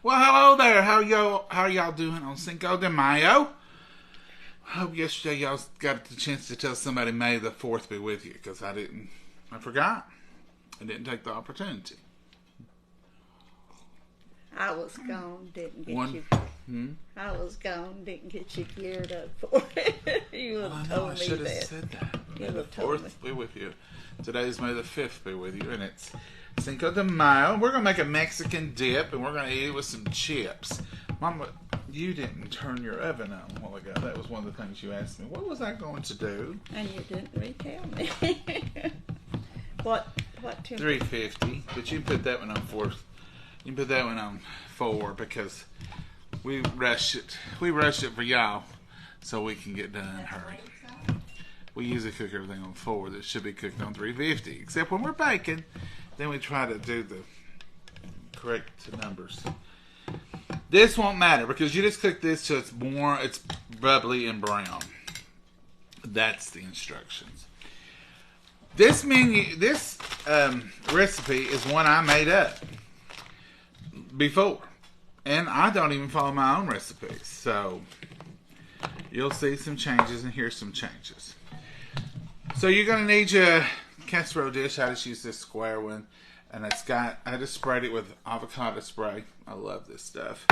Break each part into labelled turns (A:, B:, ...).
A: Well, hello there. How y'all doing on Cinco de Mayo? I hope yesterday y'all got the chance to tell somebody May the 4th be with you, because I didn't. I forgot. I didn't take the opportunity.
B: I was gone, didn't get you. I was gone, didn't get you geared up for it. You would have told me that.
A: I should have said that. May the 4th be with you. Today's May the 5th be with you, and it's Cinco de Mayo. We're going to make a Mexican dip, and we're going to eat it with some chips. Mama, you didn't turn your oven on a while ago. That was one of the things you asked me. What was I going to do?
B: And you didn't retell me. What temperature?
A: 350. But you put that one on 4. You can put that one on 4 because we rushed it. We rushed it for y'all so we can get done in a hurry. We usually cook everything on 4 that should be cooked on 350. Except when we're baking, then we try to do the correct numbers. This won't matter because you just cook this till it's bubbly and brown. That's the instructions. This recipe is one I made up before, and I don't even follow my own recipes. So you'll see some changes, and here's some changes. So you're gonna need your casserole dish. I just use this square one. And I just sprayed it with avocado spray. I love this stuff.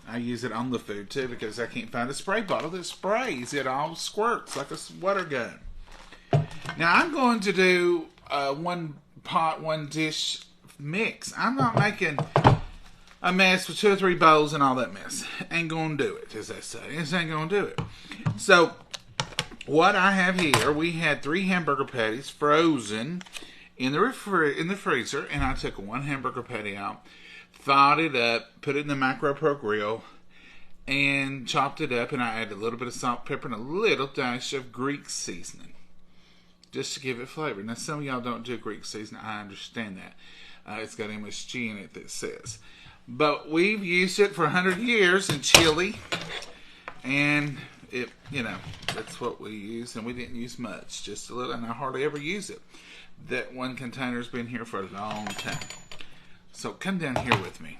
A: I use it on the food too because I can't find a spray bottle that sprays. It all squirts like a water gun. Now I'm going to do one pot, one dish mix. I'm not making a mess with 2 or 3 bowls and all that mess. Ain't gonna do it, as they say. This ain't gonna do it. So what I have here, we had 3 hamburger patties frozen in the freezer, and I took 1 hamburger patty out, thawed it up, put it in the Macro Pro Grill, and chopped it up, and I added a little bit of salt, pepper, and a little dash of Greek seasoning, just to give it flavor. Now, some of y'all don't do Greek seasoning. I understand that. It's got MSG in it that says. But we've used it for 100 years in chili, and that's what we use, and we didn't use much, just a little, and I hardly ever use it. That one container's been here for a long time. So come down here with me.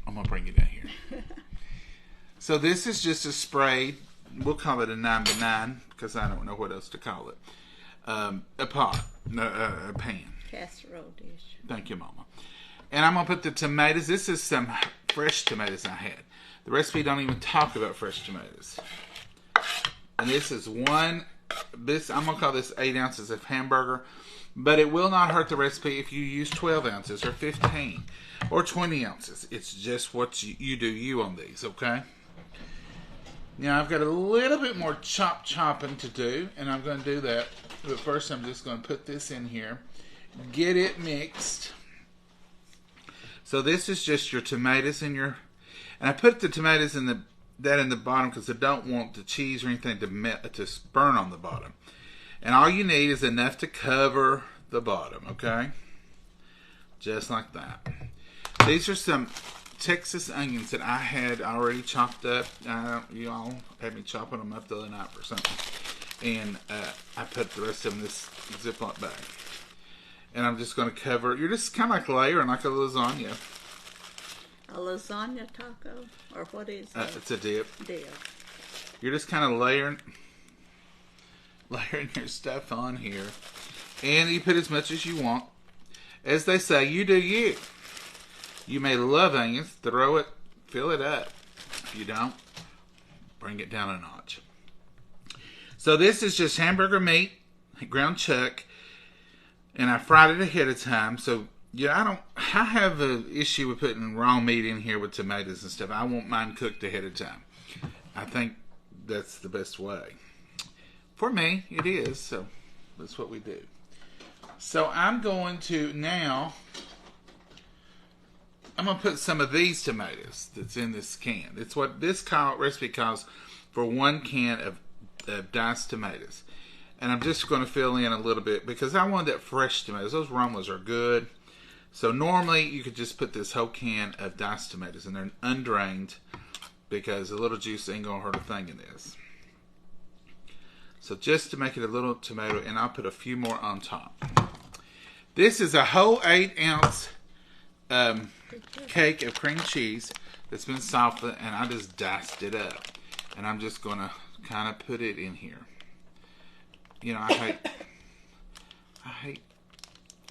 A: I'm going to bring you down here. So this is just a spray. We'll call it a 9x9 because I don't know what else to call it. A pot. A pan.
B: Casserole dish.
A: Thank you, Mama. And I'm going to put the tomatoes. This is some fresh tomatoes I had. The recipe don't even talk about fresh tomatoes. And this is I'm going to call this 8 ounces of hamburger, but it will not hurt the recipe if you use 12 ounces or 15 or 20 ounces. It's just what you do on these, okay? Now, I've got a little bit more chopping to do, and I'm going to do that. But first, I'm just going to put this in here, get it mixed. So this is just your tomatoes and I put the tomatoes in the bottom because I don't want the cheese or anything to burn on the bottom. And all you need is enough to cover the bottom, okay? Just like that. These are some Texas onions that I had already chopped up. You all had me chopping them up the other night or something. And I put the rest of them in this Ziploc bag. And I'm just going to cover it. You're just kind of like layering like a lasagna.
B: A lasagna taco? Or what is it?
A: It's a dip.
B: Dip.
A: You're just kind of layering your stuff on here. And you put as much as you want. As they say, you do you. You may love onions. Throw it. Fill it up. If you don't, bring it down a notch. So this is just hamburger meat, ground chuck. And I fried it ahead of time. So yeah, I have an issue with putting raw meat in here with tomatoes and stuff. I want mine cooked ahead of time. I think that's the best way. For me, it is. So that's what we do. So I'm going to put some of these tomatoes that's in this can. It's what this recipe calls for 1 can of diced tomatoes. And I'm just going to fill in a little bit because I want that fresh tomatoes. Those Romas are good. So normally you could just put this whole can of diced tomatoes and they're undrained because a little juice ain't going to hurt a thing in this. So just to make it a little tomato, and I'll put a few more on top. This is a whole 8 ounce cake of cream cheese that's been softened, and I just diced it up. And I'm just going to kind of put it in here. You know, I hate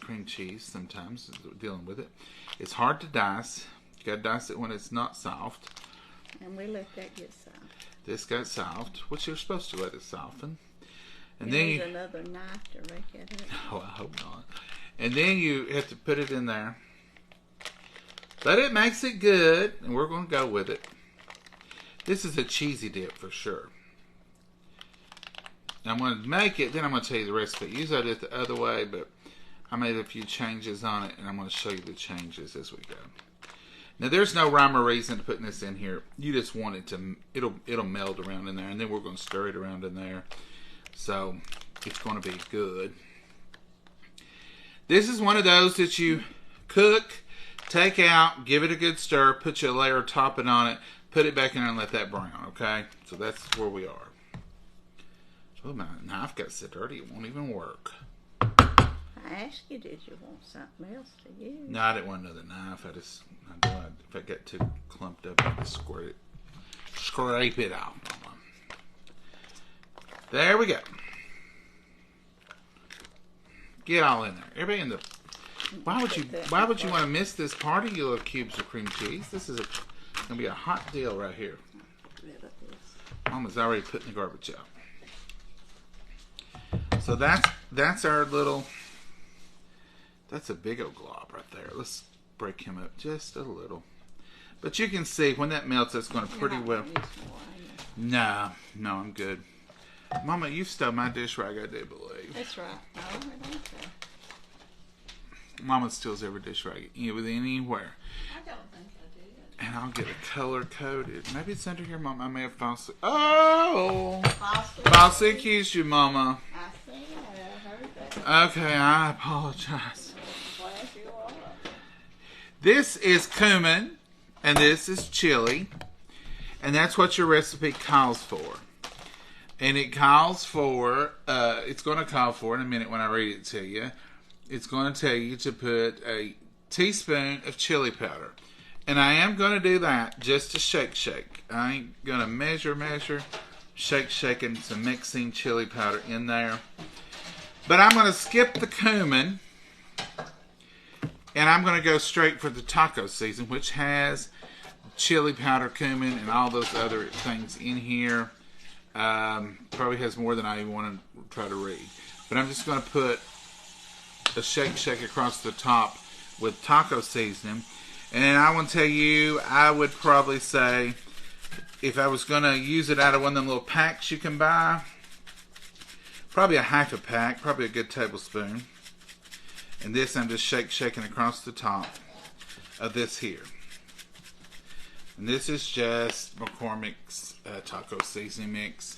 A: cream cheese sometimes, dealing with it. It's hard to dice. You got to dice it when it's not soft.
B: And we let that get soft.
A: This got soft, which you're supposed to let it soften. And
B: you
A: then
B: need another knife to rake it up.
A: No, I hope not. And then you have to put it in there. But it makes it good, and we're going to go with it. This is a cheesy dip for sure. And I'm going to make it, then I'm going to tell you the recipe. Usually I do it the other way, but I made a few changes on it, and I'm going to show you the changes as we go. Now, there's no rhyme or reason to putting this in here. You just want it to, it'll meld around in there, and then we're going to stir it around in there. So, it's going to be good. This is one of those that you cook, take out, give it a good stir, put your layer, top it on it, put it back in there and let that brown, okay? So, that's where we are. Oh, my knife got so dirty it won't even work.
B: I asked you, did you want something else to use?
A: No, I didn't want another knife. If I get too clumped up, I just scrape it out. There we go. Get all in there. Everybody in the. Why would you want to miss this party? You little cubes of cream cheese. This is gonna be a hot deal right here. Mama's already putting the garbage out. So that's our little. That's a big old glob right there. Let's break him up just a little. But you can see when that melts, that's going to pretty well. No, I'm good. Mama, you stole my dish rag, I do believe.
B: That's right. No, I don't care.
A: Mama steals every dish rag with anywhere.
B: I don't think I did.
A: And I'll get a color coded. Maybe it's under here, Mama. I may have falsely. Oh! Falsely accused you, Mama.
B: I see. I heard that.
A: Okay, I apologize. This is cumin, and this is chili, and that's what your recipe calls for. And it calls for, it's going to call for, in a minute when I read it to you, it's going to tell you to put a teaspoon of chili powder. And I am going to do that just to shake. I ain't going to measure, shaking some mixing chili powder in there. But I'm going to skip the cumin. And I'm going to go straight for the taco season, which has chili powder, cumin, and all those other things in here. Probably has more than I even want to try to read. But I'm just going to put a shake across the top with taco seasoning. And I want to tell you, I would probably say, if I was going to use it out of one of them little packs you can buy, probably a half a pack, probably a good tablespoon. And this I'm just shaking across the top of this here. And this is just McCormick's taco seasoning mix.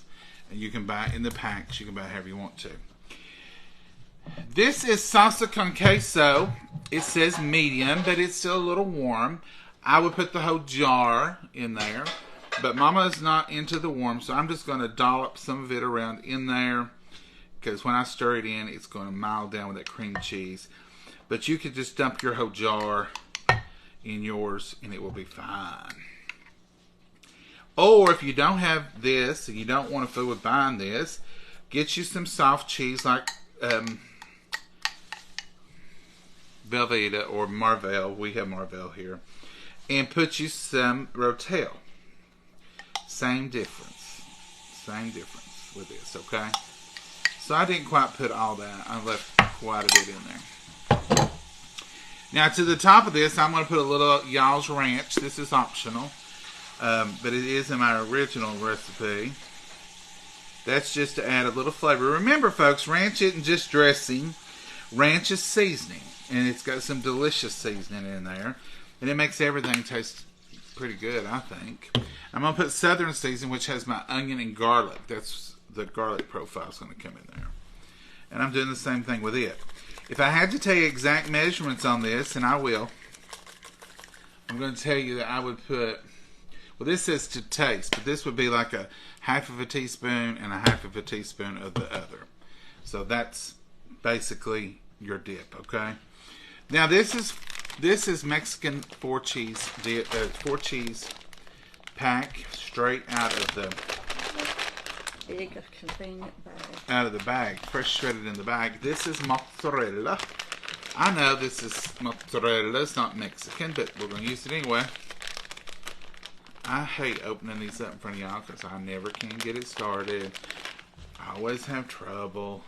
A: And you can buy it in the packs. You can buy it however you want to. This is salsa con queso. It says medium, but it's still a little warm. I would put the whole jar in there. But Mama is not into the warm, so I'm just going to dollop some of it around in there. Because when I stir it in, it's going to mild down with that cream cheese. But you could just dump your whole jar in yours, and it will be fine. Or if you don't have this, and you don't want to fool with buying this, get you some soft cheese like Velveeta or Marvel. We have Marvel here. And put you some Rotel. Same difference. With this, okay? So I didn't quite put all that. I left quite a bit in there. Now to the top of this, I'm going to put a little Y'all's Ranch. This is optional. But it is in my original recipe. That's just to add a little flavor. Remember, folks, ranch isn't just dressing. Ranch is seasoning. And it's got some delicious seasoning in there. And it makes everything taste pretty good, I think. I'm going to put Southern seasoning, which has my onion and garlic. That's the garlic profile is going to come in there. And I'm doing the same thing with it. If I had to tell you exact measurements on this, and I will, I'm going to tell you that I would put, well, this says to taste, but this would be like a half of a teaspoon and a half of a teaspoon of the other. So that's basically your dip, okay? Now this is This is Mexican 4-cheese pack straight out of the
B: big, convenient bag.
A: Out of the bag, fresh shredded in the bag. This is mozzarella. I know this is mozzarella. It's not Mexican, but we're going to use it anyway. I hate opening these up in front of y'all because I never can get it started. I always have trouble.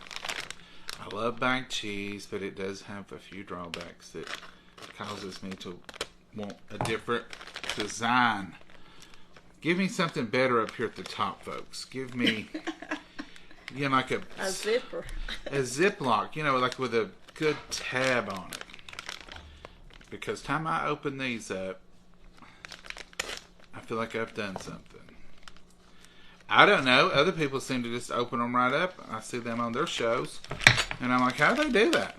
A: I love bagged cheese, but it does have a few drawbacks that causes me to want a different design. Give me something better up here at the top, folks. Give me, like a
B: zipper.
A: A Ziploc, like with a good tab on it. Because time I open these up, I feel like I've done something. I don't know. Other people seem to just open them right up. I see them on their shows. And I'm like, how do they do that?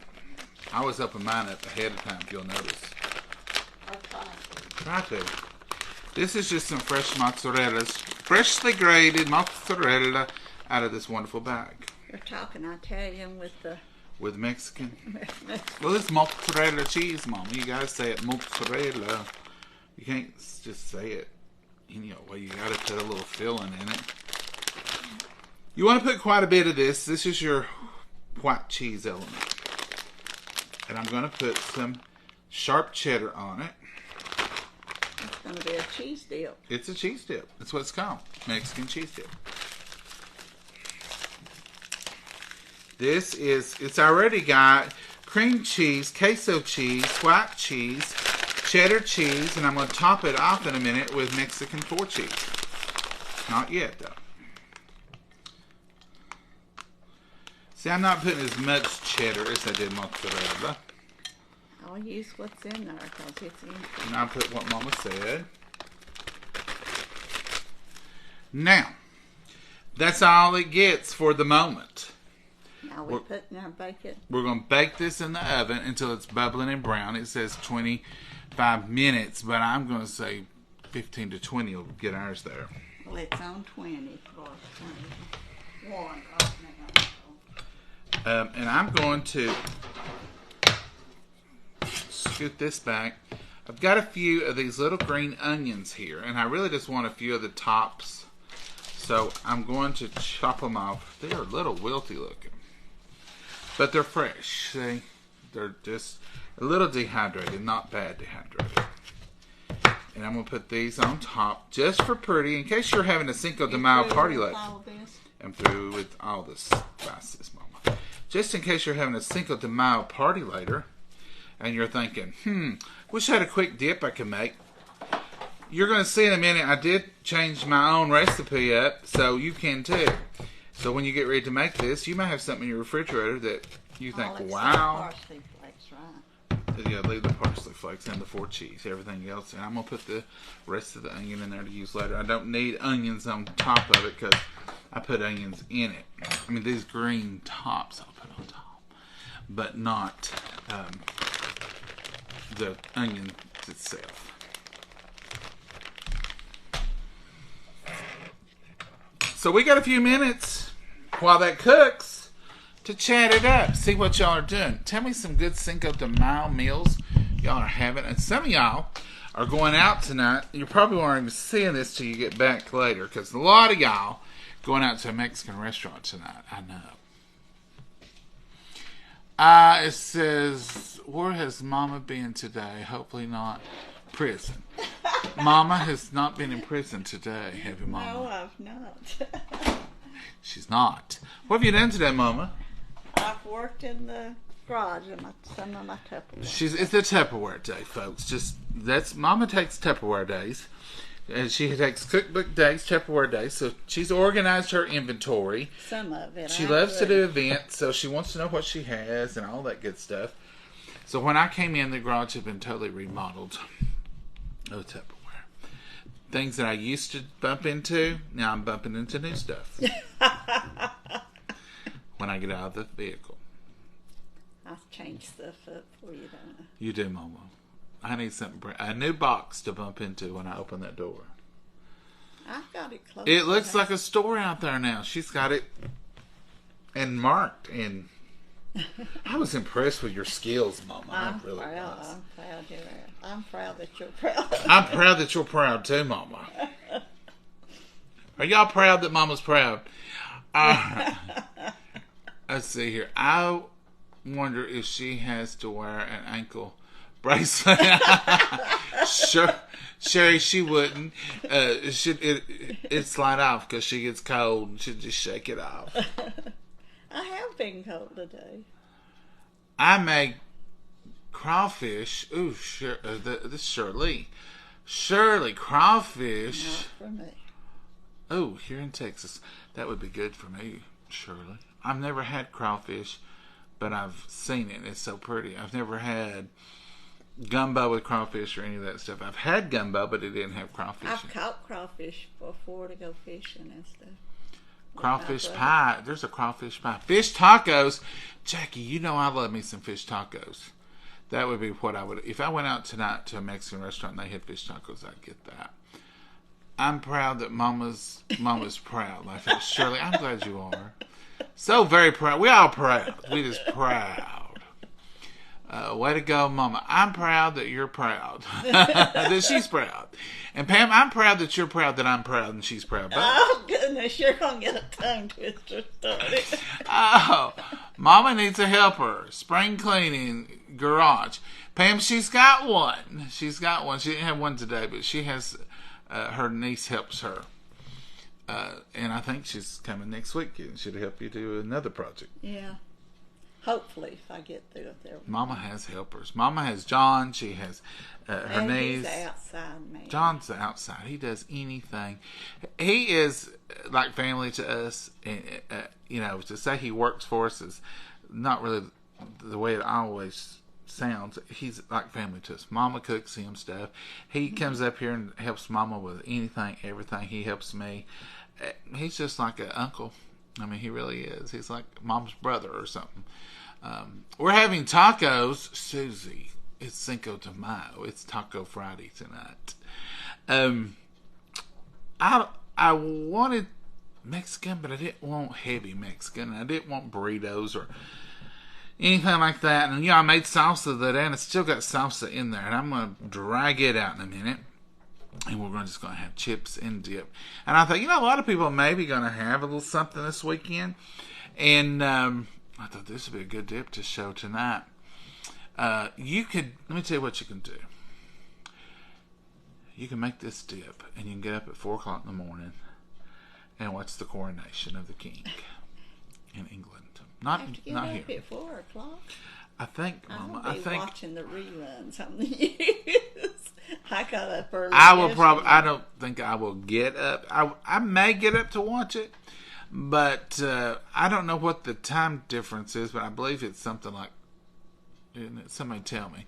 A: I always open mine up ahead of time, if you'll notice. Try to. This is just some fresh mozzarellas. Freshly grated mozzarella out of this wonderful bag.
B: You're talking Italian with the...
A: With Mexican? Well, it's mozzarella cheese, Mama. You guys say it mozzarella. You can't just say it. Well, you got to put a little filling in it. You want to put quite a bit of this. This is your white cheese element. And I'm going to put some sharp cheddar on it.
B: It's going to be a cheese dip.
A: It's a cheese dip. That's what it's called. Mexican cheese dip. It's already got cream cheese, queso cheese, white cheese, cheddar cheese, and I'm going to top it off in a minute with Mexican 4 cheese. Not yet, though. See, I'm not putting as much cheddar as I did mozzarella.
B: I'll use what's in there because it's in.
A: And I'll put what Mama said. Now, that's all it gets for the moment.
B: Now we're putting our bacon.
A: We're going to bake this in the oven until it's bubbling and brown. It says 25 minutes, but I'm going to say 15 to 20 will get ours there.
B: Well, it's on 20 for 21 right now.
A: And I'm going to scoot this back. I've got a few of these little green onions here, and I really just want a few of the tops. So I'm going to chop them off. They are a little wilty looking, but they're fresh. See, they're just a little dehydrated, not bad dehydrated. And I'm going to put these on top just for pretty, in case you're having a Cinco de Mayo party later. I'm through with all the spices, Mama. Just in case you're having a Cinco de Mayo party later, and you're thinking, wish I had a quick dip I could make. You're going to see in a minute, I did change my own recipe up, so you can too. So when you get ready to make this, you might have something in your refrigerator that you think, wow.
B: Parsley flakes, right?
A: Yeah, leave the parsley flakes and the 4 cheese, everything else. And I'm going to put the rest of the onion in there to use later. I don't need onions on top of it because I put onions in it. I mean, these green tops I'll put on top, but not the onion itself. So we got a few minutes while that cooks to chat it up. See what y'all are doing. Tell me some good Cinco de Mayo meals y'all are having. And some of y'all are going out tonight. You probably won't even seeing this till you get back later, because a lot of y'all going out to a Mexican restaurant tonight. I know. It says, where has Mama been today? Hopefully not prison. Mama has not been in prison today, have you, Mama?
B: No, I've not.
A: She's not. What have you done today, Mama?
B: I've worked in the garage in some of my Tupperware.
A: It's a Tupperware day, folks. Mama takes Tupperware days. And she takes cookbook days, Tupperware days. So she's organized her inventory.
B: Some of it.
A: She loves to do events, so she wants to know what she has and all that good stuff. So when I came in, the garage had been totally remodeled. Oh, Tupperware. Things that I used to bump into, now I'm bumping into new stuff. When I get out of the vehicle.
B: I'll change stuff up for you, don't I?
A: You do, Mama. I need a new box to bump into when I open that door.
B: I've got it closed.
A: It looks like a store out there now. She's got it and marked and I was impressed with your skills, Mama.
B: I'm
A: I really
B: proud.
A: was.
B: I'm proud you're there. I'm proud that you're proud.
A: I'm proud that you're proud too, Mama. Are y'all proud that Mama's proud? Let's see here. I wonder if she has to wear an ankle bracelet. Sure, Sherry, she wouldn't. It'd slide off because she gets cold and she'd just shake it off.
B: I have been cold today.
A: I make crawfish. Ooh, sure. This is Shirley. Shirley, crawfish.
B: Not for me.
A: Oh, here in Texas. That would be good for me, Shirley. I've never had crawfish, but I've seen it. It's so pretty. I've never had gumbo with crawfish or any of that stuff. I've had gumbo, but it didn't have crawfish.
B: I've caught crawfish before to go fishing and stuff.
A: Crawfish pie. There's a crawfish pie. Fish tacos. Jackie, you know I love me some fish tacos. That would be what I would. If I went out tonight to a Mexican restaurant and they had fish tacos, I'd get that. I'm proud that Mama's proud. Like that. Shirley, I'm glad you are. So very proud. We all proud. We just proud. Way to go, Mama. I'm proud that you're proud. That she's proud. And Pam, I'm proud that you're proud that I'm proud and she's proud. But,
B: oh, goodness, you're going to get a tongue twister started.
A: oh, Mama needs a helper. Spring cleaning garage. Pam, she's got one. She's got one. She didn't have one today, but she has, her niece helps her. And I think she's coming next week. She'll help you do another project.
B: Yeah. Hopefully, if I get through it there.
A: Mama has helpers. Mama has John. She has her niece.
B: He's the outside man.
A: John's the outside. He does anything. He is like family to us. And, to say he works for us is not really the way it always sounds. He's like family to us. Mama cooks him stuff. He comes up here and helps Mama with anything, everything. He helps me. He's just like an uncle. I mean, he really is. He's like Mom's brother or something. We're having tacos, Susie. It's Cinco de Mayo. It's Taco Friday tonight. I wanted Mexican, but I didn't want heavy Mexican. I didn't want burritos or anything like that. And I made salsa today, and it's still got salsa in there. And I'm going to drag it out in a minute. And we're just going to have chips and dip. And I thought, a lot of people may be going to have a little something this weekend. And I thought this would be a good dip to show tonight. Let me tell you what you can do. You can make this dip, and you can get up at 4 o'clock in the morning and watch the coronation of the king in England. Not
B: I have to get
A: not
B: up
A: here.
B: at 4 o'clock.
A: I think, Mama.
B: I'll be watching the reruns on the news. I got up early.
A: I don't think I will get up. I may get up to watch it, but I don't know what the time difference is. But I believe it's something like. Somebody tell me.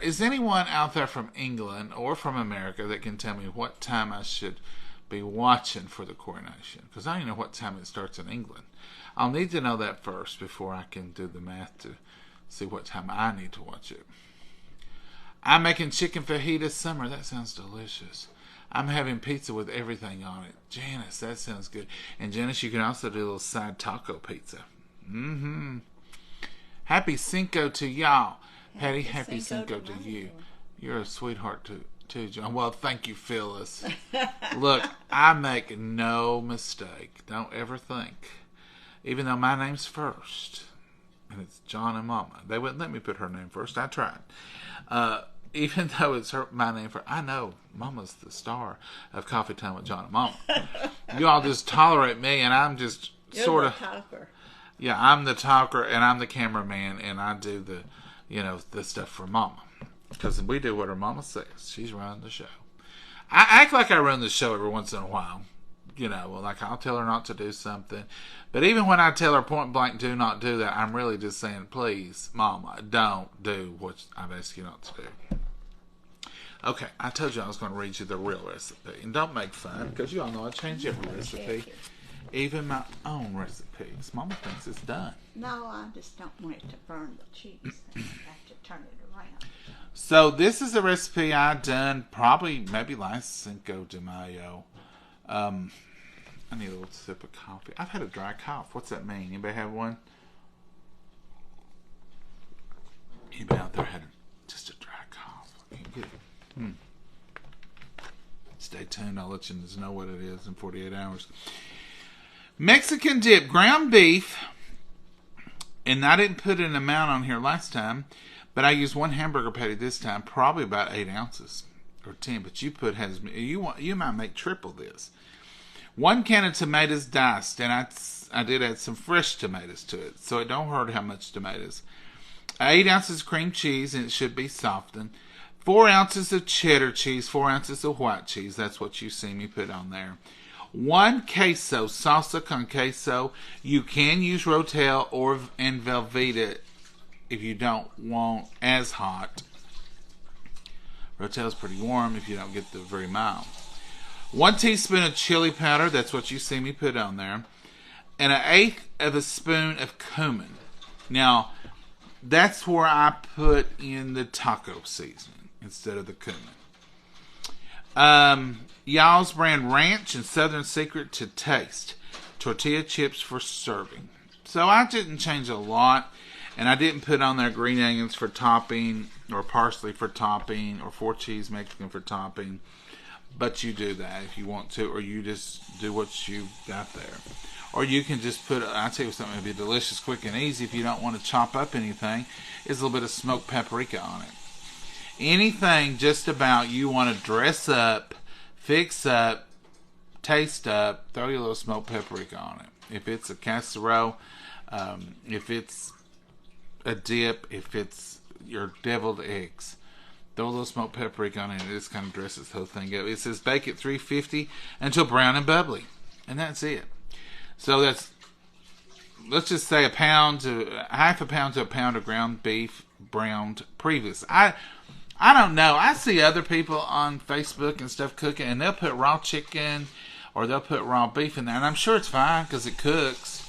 A: Is anyone out there from England or from America that can tell me what time I should be watching for the coronation? Because I don't know what time it starts in England. I'll need to know that first before I can do the math to see what time I need to watch it. I'm making chicken fajita summer. That sounds delicious. I'm having pizza with everything on it. Janice, that sounds good. And Janice, you can also do a little side taco pizza. Happy Cinco to y'all. Patty, happy Cinco to you. You're a sweetheart too, John. Well, thank you, Phyllis. Look, I make no mistake. Don't ever think. Even though my name's first. And it's John and Momma. They wouldn't let me put her name first. I tried. Even though it's my name first. I know Mama's the star of Coffee Time with John and Momma. You all just tolerate me, and I'm just sort of...
B: talker.
A: Yeah, I'm the talker, and I'm the cameraman, and I do the stuff for Mama. Because we do what her Mama says. She's running the show. I act like I run the show every once in a while. Like I'll tell her not to do something. But even when I tell her point blank, do not do that, I'm really just saying, please, Mama, don't do what I've asked you not to do. Okay, I told you I was going to read you the real recipe. And don't make fun, because you all know I change every recipe. Even my own recipes. Mama thinks it's done.
B: No, I just don't want it to burn the cheese. I have to turn it around.
A: So this is a recipe I done maybe last Cinco de Mayo. I need a little sip of coffee. I've had a dry cough. What's that mean? Anybody have one? Anybody out there had just a dry cough? I can't get it. Stay tuned. I'll let you know what it is in 48 hours. Mexican dip, ground beef. And I didn't put an amount on here last time, but I used one hamburger patty this time, probably about 8 ounces or 10. But you might make triple this. 1 can of tomatoes diced, and I did add some fresh tomatoes to it, so it don't hurt how much tomatoes. 8 ounces cream cheese, and it should be softened. 4 ounces of cheddar cheese, 4 ounces of white cheese. That's what you see me put on there. 1 queso, salsa con queso. You can use Rotel and Velveeta if you don't want as hot. Rotel's pretty warm if you don't get the very mild. 1 teaspoon of chili powder. That's what you see me put on there. And 1/8 of a spoon of cumin. Now, that's where I put in the taco seasoning instead of the cumin. Y'all's brand ranch and Southern Secret to taste. Tortilla chips for serving. So I didn't change a lot. And I didn't put on there green onions for topping, or parsley for topping, or 4 cheese Mexican for topping. But you do that if you want to, or you just do what you got there. Or you can just put, I'll tell you something that would be delicious, quick, and easy if you don't want to chop up anything, is a little bit of smoked paprika on it. Anything just about you want to dress up, fix up, taste up, throw your little smoked paprika on it. If it's a casserole, if it's a dip, if it's your deviled eggs, throw a little smoked paprika on it, and it just kind of dresses the whole thing up. It says bake at 350 until brown and bubbly, and that's it. So that's, let's just say half a pound to a pound of ground beef browned previous. I don't know. I see other people on Facebook and stuff cooking, and they'll put raw chicken or they'll put raw beef in there, and I'm sure it's fine because it cooks.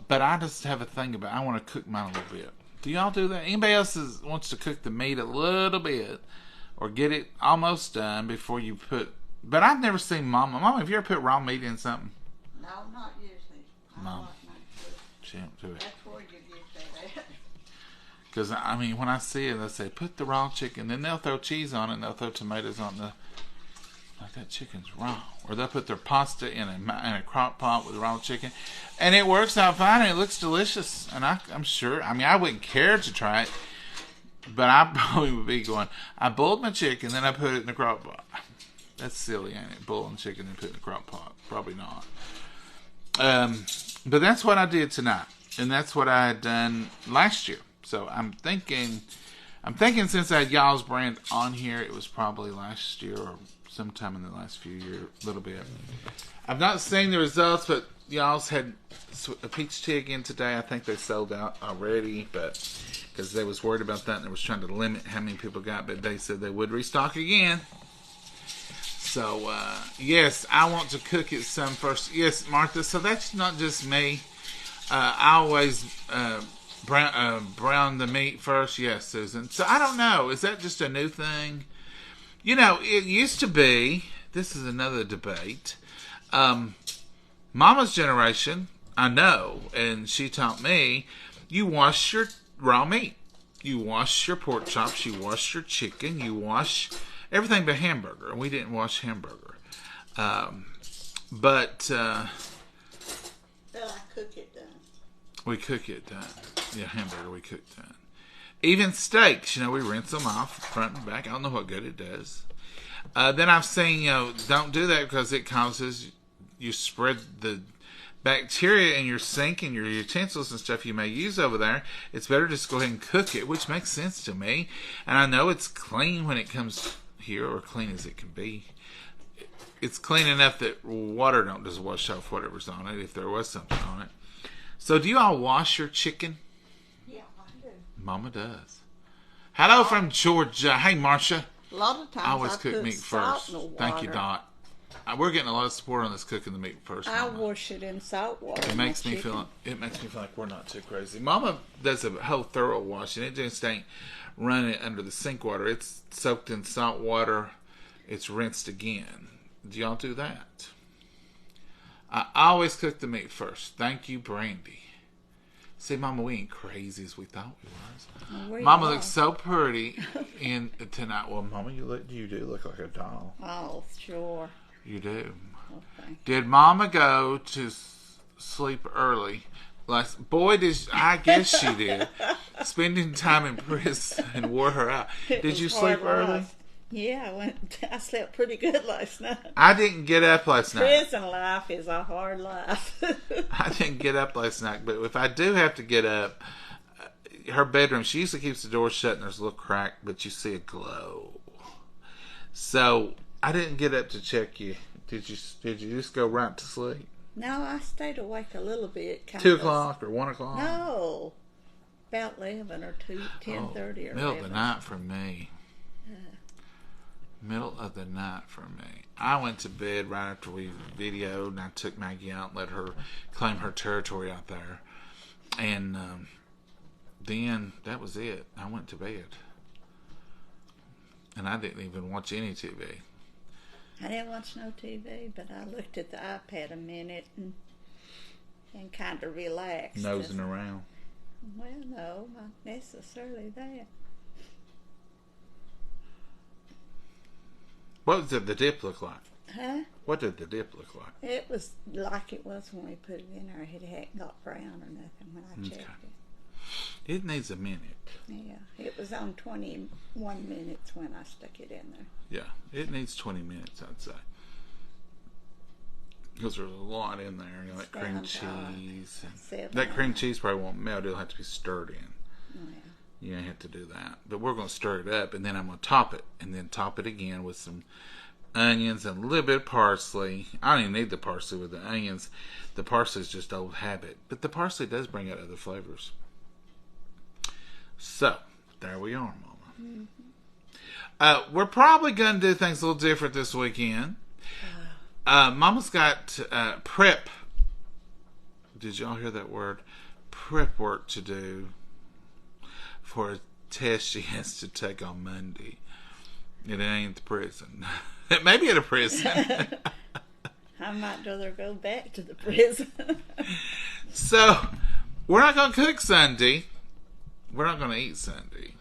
A: But I just have a thing about, I want to cook mine a little bit. Do y'all do that? Anybody else wants to cook the meat a little bit or get it almost done before you put? But I've never seen Mama. Mama, have you ever put raw meat in something?
B: No, not usually.
A: Mom, she don't do it.
B: That's where you get that.
A: Because I mean, when I see it, they say put the raw chicken. Then they'll throw cheese on it, and they'll throw tomatoes on the. Like that chicken's raw. Or they'll put their pasta in a crock pot with raw chicken. And it works out fine and it looks delicious. And I'm sure, I mean, I wouldn't care to try it. But I probably would be going, I boiled my chicken, then I put it in the crock pot. That's silly, ain't it? Boiling chicken and put it in the crock pot. Probably not. But that's what I did tonight. And that's what I had done last year. So I'm thinking since I had y'all's brand on here, it was probably last year or sometime in the last few years, a little bit. I've not seen the results, but y'all's had a peach tea again today. I think they sold out already, but because they was worried about that and they was trying to limit how many people got, but they said they would restock again. So, yes, I want to cook it some first. Yes, Martha, so that's not just me. I always brown the meat first. Yes, Susan. So I don't know. Is that just a new thing? You know, it used to be, this is another debate, Mama's generation, I know, and she taught me, you wash your raw meat. You wash your pork chops, you wash your chicken, you wash everything but hamburger. And we didn't wash hamburger. But
B: I cook it done.
A: We cook it done. Yeah, hamburger we cook done. Even steaks, we rinse them off front and back. I don't know what good it does. Then I've seen, don't do that because it causes you spread the bacteria in your sink and your utensils and stuff you may use over there. It's better just go ahead and cook it, which makes sense to me. And I know it's clean when it comes here, or clean as it can be. It's clean enough that water don't just wash off whatever's on it if there was something on it. So do you all wash your chicken? Mama does. Hello from Georgia. Hey, Marcia.
B: A lot of times
A: I always cook meat first. Thank you,
B: water.
A: Dot. We're getting a lot of support on this cooking the meat first.
B: I
A: Mama.
B: wash it in salt water.
A: It makes me feel like we're not too crazy. Mama does a whole thorough wash, and it just ain't running it under the sink water. It's soaked in salt water. It's rinsed again. Do y'all do that? I always cook the meat first. Thank you, Brandy. See, Mama, we ain't crazy as we thought we was.
B: We
A: Mama
B: are.
A: looks so pretty in tonight. Well, Mama, you do look like a doll.
B: Oh, sure.
A: You do.
B: Okay.
A: Did Mama go to sleep early? Boy, I guess she did. Spending time in prison wore her out. Did you sleep early?
B: Life. Yeah, I slept pretty good last night.
A: I didn't get up last night.
B: Prison life is a hard life.
A: I didn't get up last night, but if I do have to get up, her bedroom, she usually keeps the door shut and there's a little crack, but you see a glow. So I didn't get up to check you. Did you just go right to sleep?
B: No, I stayed awake a little bit.
A: 2 o'clock or 1 o'clock?
B: No, about 11 or 10:30 or 11.
A: Middle of the night for me. Middle of the night for me. I went to bed right after we videoed, and I took Maggie out and let her claim her territory out there. And then that was it. I went to bed. And I didn't even watch any TV.
B: I didn't watch no TV, but I looked at the iPad a minute and kind of relaxed.
A: Nosing around.
B: Well, no, not necessarily that.
A: What did the dip look like?
B: Huh?
A: What did the dip look like?
B: It was like it was when we put it in there. It hadn't got brown or nothing when I checked it.
A: It needs a minute.
B: Yeah, it was on 21 minutes when I stuck it in there.
A: Yeah, it needs 20 minutes, I'd say. Because there's a lot in there, you know, like cream cheese. That cream cheese probably won't melt. It'll have to be stirred in.
B: Oh, yeah.
A: You ain't have to do that. But we're going to stir it up, and then I'm going to top it. And then top it again with some onions and a little bit of parsley. I don't even need the parsley with the onions. The parsley is just old habit. But the parsley does bring out other flavors. So, there we are, Mama. Mm-hmm. We're probably going to do things a little different this weekend. Mama's got prep. Did y'all hear that word? Prep work to do for a test she has to take on Monday. It ain't the prison. It may be at a prison.
B: I might rather go back to the prison.
A: So, we're not going to cook Sunday. We're not going to eat Sunday.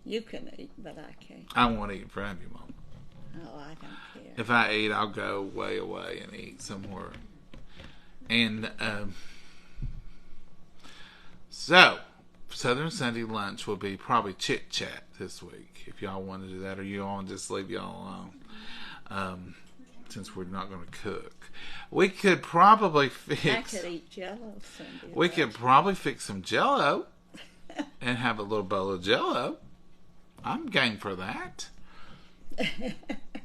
B: You can eat, but I can't.
A: I won't eat in front of you, Mom.
B: Oh, I don't care.
A: If I eat, I'll go way away and eat somewhere. And so, Southern Sunday lunch will be probably chit chat this week. If y'all want to do that, or you all want to just leave y'all alone, since we're not going to cook. We could probably fix.
B: I could eat Jello Sunday.
A: We could probably fix some Jello and have a little bowl of Jello. I'm game for that.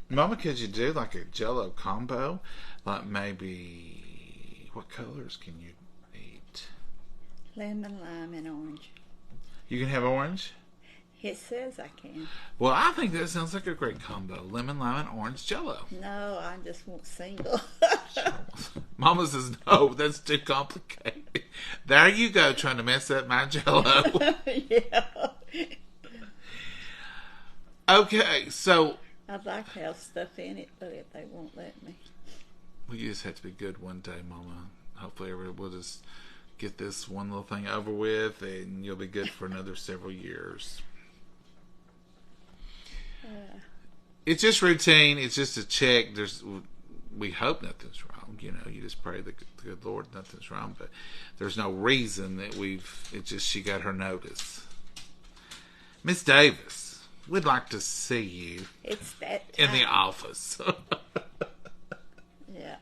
A: Mama, could you do like a Jello combo? Like maybe, what colors can you eat?
B: Lemon, lime, and orange.
A: You can have orange?
B: It says I can.
A: Well, I think that sounds like a great combo. Lemon, lime, and orange Jello.
B: No, I just want single.
A: Mama says, no, that's too complicated. There you go, trying to mess up my Jello.
B: Yeah.
A: Okay, so
B: I'd like to have stuff in it, but if they won't let me.
A: well, you just have to be good one day, Mama. Hopefully we'll just get this one little thing over with, and you'll be good for another several years. It's just routine. It's just a check. We hope nothing's wrong. You know, you just pray the good Lord nothing's wrong. But there's no reason that it's just she got her notice. Miss Davis, we'd like to see you.
B: It's that time.
A: In the office.
B: Yeah.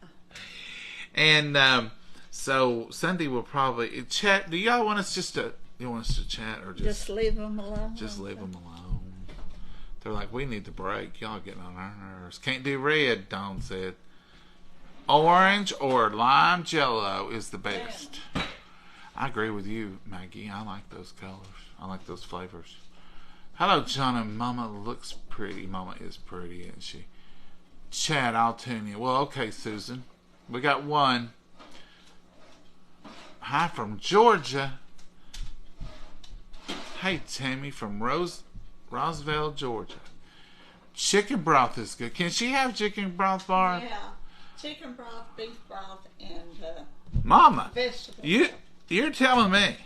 A: And so Sunday we'll probably chat. Do y'all want us you want us to chat or
B: just leave them alone?
A: Just leave them alone. They're like, we need the break. Y'all getting on our nerves. Can't do red, Dawn said. Orange or lime Jello is the best. I agree with you, Maggie. I like those colors. I like those flavors. Hello, John and Momma. Looks pretty. Momma is pretty, isn't she? Chad, I'll tune you. Well, okay, Susan. We got one. Hi from Georgia. Hey, Tammy from Roseville, Georgia. Chicken broth is good. Can she have chicken broth, Barb?
B: Yeah. Chicken broth, beef broth, and
A: Mama,
B: vegetable
A: you You're telling me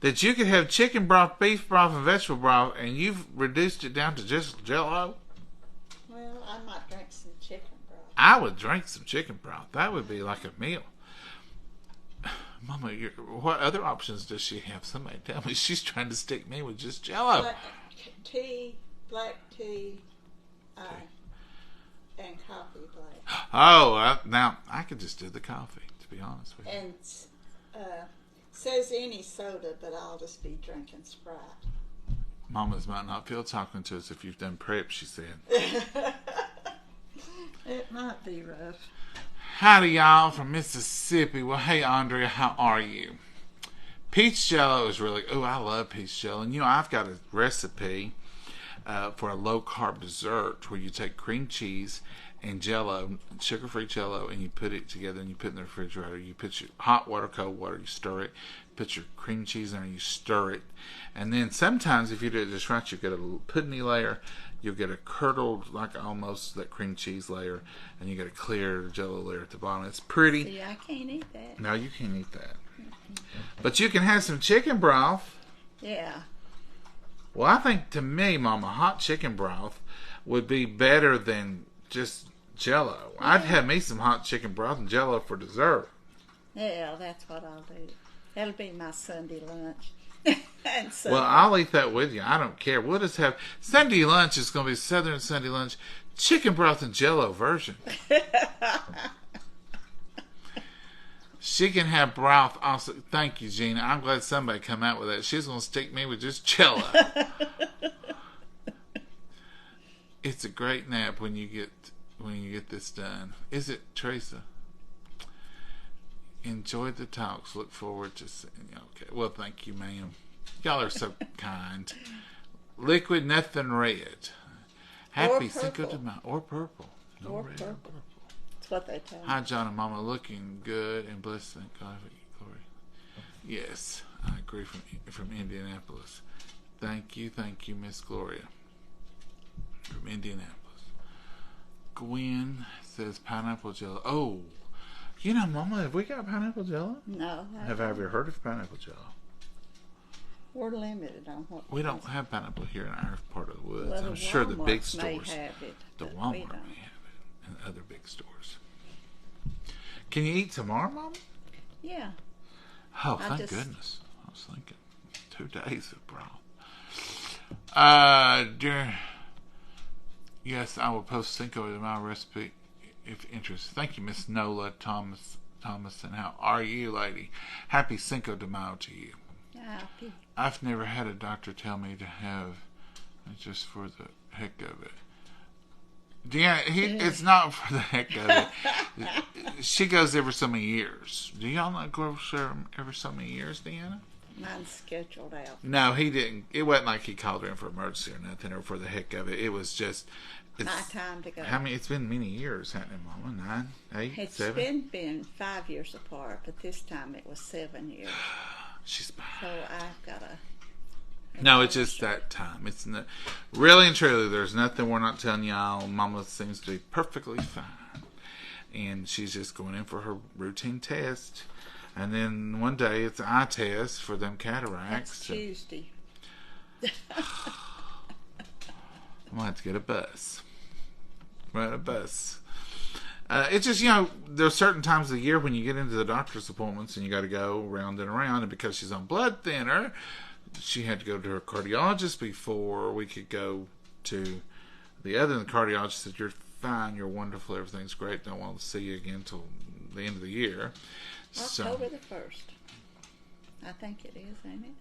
A: that you could have chicken broth, beef broth, and vegetable broth, and you've reduced it down to just Jello?
B: Well, I might drink some chicken broth.
A: I would drink some chicken broth. That would be like a meal. Mama, what other options does she have? Somebody tell me. She's trying to stick me with just Jello.
B: Black tea, and coffee black.
A: Oh, now I could just do the coffee, to be honest with you.
B: And says any soda, but I'll just be drinking Sprite.
A: Mamas might not feel talking to us if you've done prep, she said.
B: It might be rough.
A: Howdy, y'all, from Mississippi. Well, hey, Andrea, how are you? Peach Jello is really... Oh, I love peach Jello. And, I've got a recipe for a low-carb dessert where you take cream cheese and Jello, sugar-free Jello, and you put it together and you put it in the refrigerator. You put your hot water, cold water, you stir it. Put your cream cheese in there, you stir it. And then sometimes, if you do it just right, you get a little puddingy layer. You'll get a curdled, like almost that cream cheese layer, and you get a clear Jello layer at the bottom. It's pretty.
B: See, I can't eat that.
A: No, you can't eat that. But you can have some chicken broth.
B: Yeah.
A: Well, I think, to me, Mama, hot chicken broth would be better than just Jello. Yeah. I'd have me some hot chicken broth and Jello for dessert.
B: Yeah, that's what I'll do. That'll be my Sunday lunch.
A: Well, I'll eat that with you. I don't care. We'll just have Sunday lunch. Is going to be Southern Sunday lunch, chicken broth and Jello version. She can have broth also. Thank you, Gina. I'm glad somebody come out with that. She's going to stick me with just Jello. It's a great nap when you get this done. Is it, Teresa? Enjoyed the talks. Look forward to seeing you. Okay. Well, thank you, ma'am. Y'all are so kind. Liquid, nothing red. Happy Cinco de Mayo. Or purple. No
B: or
A: red
B: purple.
A: or purple.
B: That's what they tell me.
A: Hi, John and Momma. Looking good and blessed. Thank God for you, glory. Yes, I agree from Indianapolis. Thank you, Miss Gloria. From Indianapolis. Gwen says pineapple jello. Oh. Mama, have we got pineapple jello?
B: No.
A: Have I ever heard of pineapple jello?
B: We're limited on what.
A: We don't have pineapple here in our part of the woods.
B: Well,
A: I'm sure the big
B: Walmarts may
A: stores.
B: have it,
A: The
B: but
A: Walmart
B: we
A: may
B: don't.
A: have it. And other big stores. Can you eat tomorrow, Mama?
B: Yeah.
A: Oh, thank goodness. I was thinking 2 days of broth. Yes, I will post Cinco de Mayo recipe if interested. Thank you, Miss Nola Thomason. How are you, lady? Happy Cinco de Mayo to you.
B: Happy.
A: I've never had a doctor tell me to have just for the heck of it. Deanna, it's not for the heck of it. She goes every so many years. Do y'all not go every so many years, Deanna?
B: Mine's scheduled out.
A: No, he didn't. It wasn't like he called her in for emergency or nothing, or for the heck of it. It was just...
B: My time to go.
A: How many? It's been many years, hasn't it, Mama? 9, 8, 7?
B: It's been 5 years apart, but this time it was 7 years.
A: She's bad.
B: So I've got to...
A: No, it's just that time. It's not, really and truly, there's nothing we're not telling y'all. Mama seems to be perfectly fine. And she's just going in for her routine test. And then one day it's an eye test for them cataracts.
B: That's Tuesday.
A: I'm going to have to get a bus. Ride a bus. It's just, there's certain times of the year when you get into the doctor's appointments and you got to go round and around. And because she's on blood thinner, she had to go to her cardiologist before we could go to the other. The cardiologist said, "You're fine, you're wonderful, everything's great. Don't want to see you again until the end of the year."
B: October the 1st. I think it is, ain't it?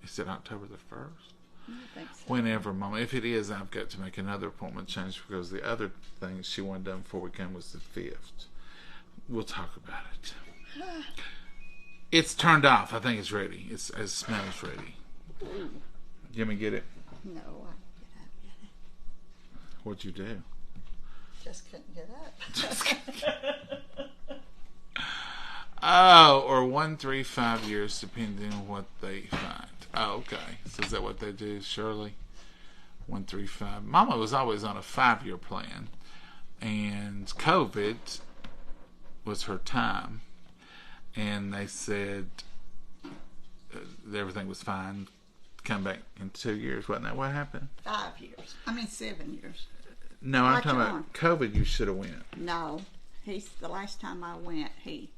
A: Is it October the 1st?
B: I think so.
A: Whenever, Mama. If it is, I've got to make another appointment change because the other thing she wanted done before we came was the 5th. We'll talk about it. It's turned off. I think it's ready. It smells ready.
B: Ooh.
A: You want me to get it?
B: No, I can't get it.
A: What'd you do?
B: Just couldn't get up.
A: Oh, or 1, 3, 5 years, depending on what they find. Oh, okay. So is that what they do, Shirley? 1, 3, 5. Mama was always on a 5-year plan, and COVID was her time. and they said everything was fine. Come back in 2 years, wasn't that what happened?
B: 5 years. I mean 7 years.
A: No, I'm talking about COVID. You should have went.
B: No, the last time I went, he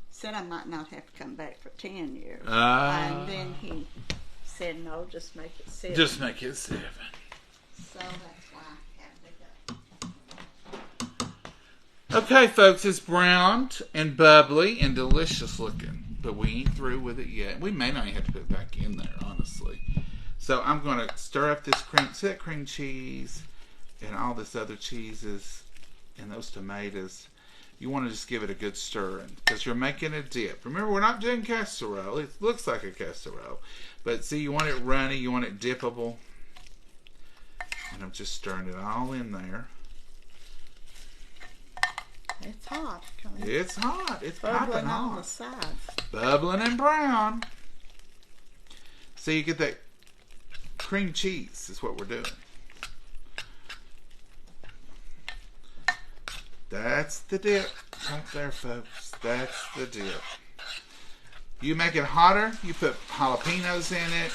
B: said I might not have to come back for 10 years, and then he said no, just make it 7.
A: Just make it 7.
B: So that's why I had to go.
A: Okay, folks, it's browned and bubbly and delicious looking. But we ain't through with it yet. We may not even have to put it back in there, honestly. So I'm going to stir up this cream cheese and all this other cheeses and those tomatoes. You want to just give it a good stir because you're making a dip. Remember, we're not doing casserole. It looks like a casserole. But see, you want it runny. You want it dippable. And I'm just stirring it all in there.
B: It's hot.
A: It's hot. It's
B: bubbling
A: popping
B: on
A: hot.
B: the sides.
A: Bubbling and brown. So you get that cream cheese is what we're doing. That's the dip right there, folks. That's the dip. You make it hotter. You put jalapenos in it.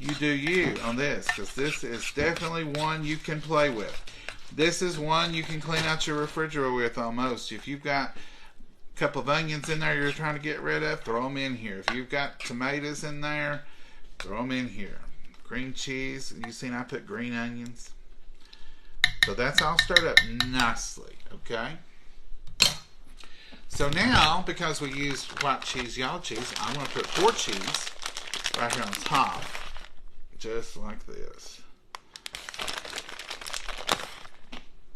A: You do you on this because this is definitely one you can play with. This is one you can clean out your refrigerator with almost. If you've got a couple of onions in there you're trying to get rid of, throw them in here. If you've got tomatoes in there, throw them in here. Green cheese. You've seen I put green onions. So that's all stirred up nicely, okay? So now, because we used white cheese, yellow cheese, I'm going to put 4 cheese right here on top, just like this.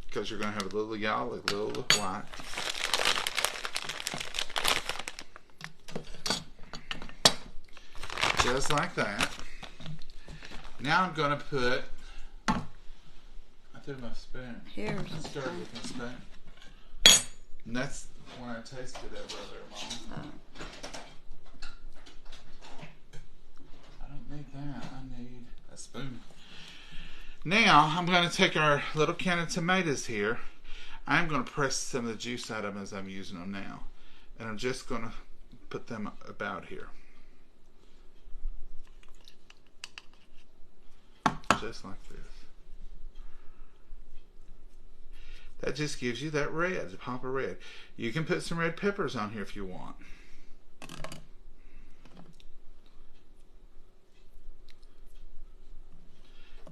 A: Because you're going to have a little yellow, a little white. Just like that. Now I'm going to put, I threw my spoon.
B: Here's
A: I started with my spoon. And that's when I tasted it right there, Mom. I don't need that. I need a spoon. Now, I'm going to take our little can of tomatoes here. I'm going to press some of the juice out of them as I'm using them now. And I'm just going to put them about here. Just like this. That just gives you that red, the pop of red. You can put some red peppers on here if you want.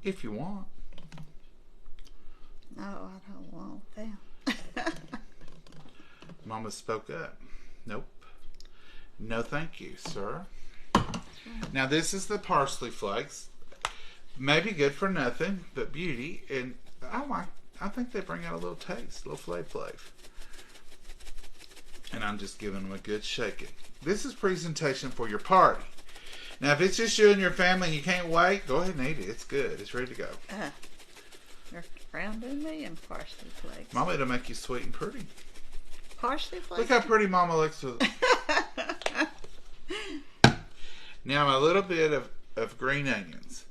A: If you want.
B: No, I don't want them.
A: Mama spoke up. Nope. No thank you, sir. Now this is the parsley flakes. Maybe good for nothing, but beauty. And I think they bring out a little taste, a little flav. And I'm just giving them a good shaking. This is presentation for your party. Now, if it's just you and your family and you can't wait, go ahead and eat it. It's good. It's ready to go.
B: They're rounding me in parsley flakes.
A: Mama, it'll make you sweet and pretty.
B: Parsley flakes?
A: Look how pretty Mama looks with Now, a little bit of green onions.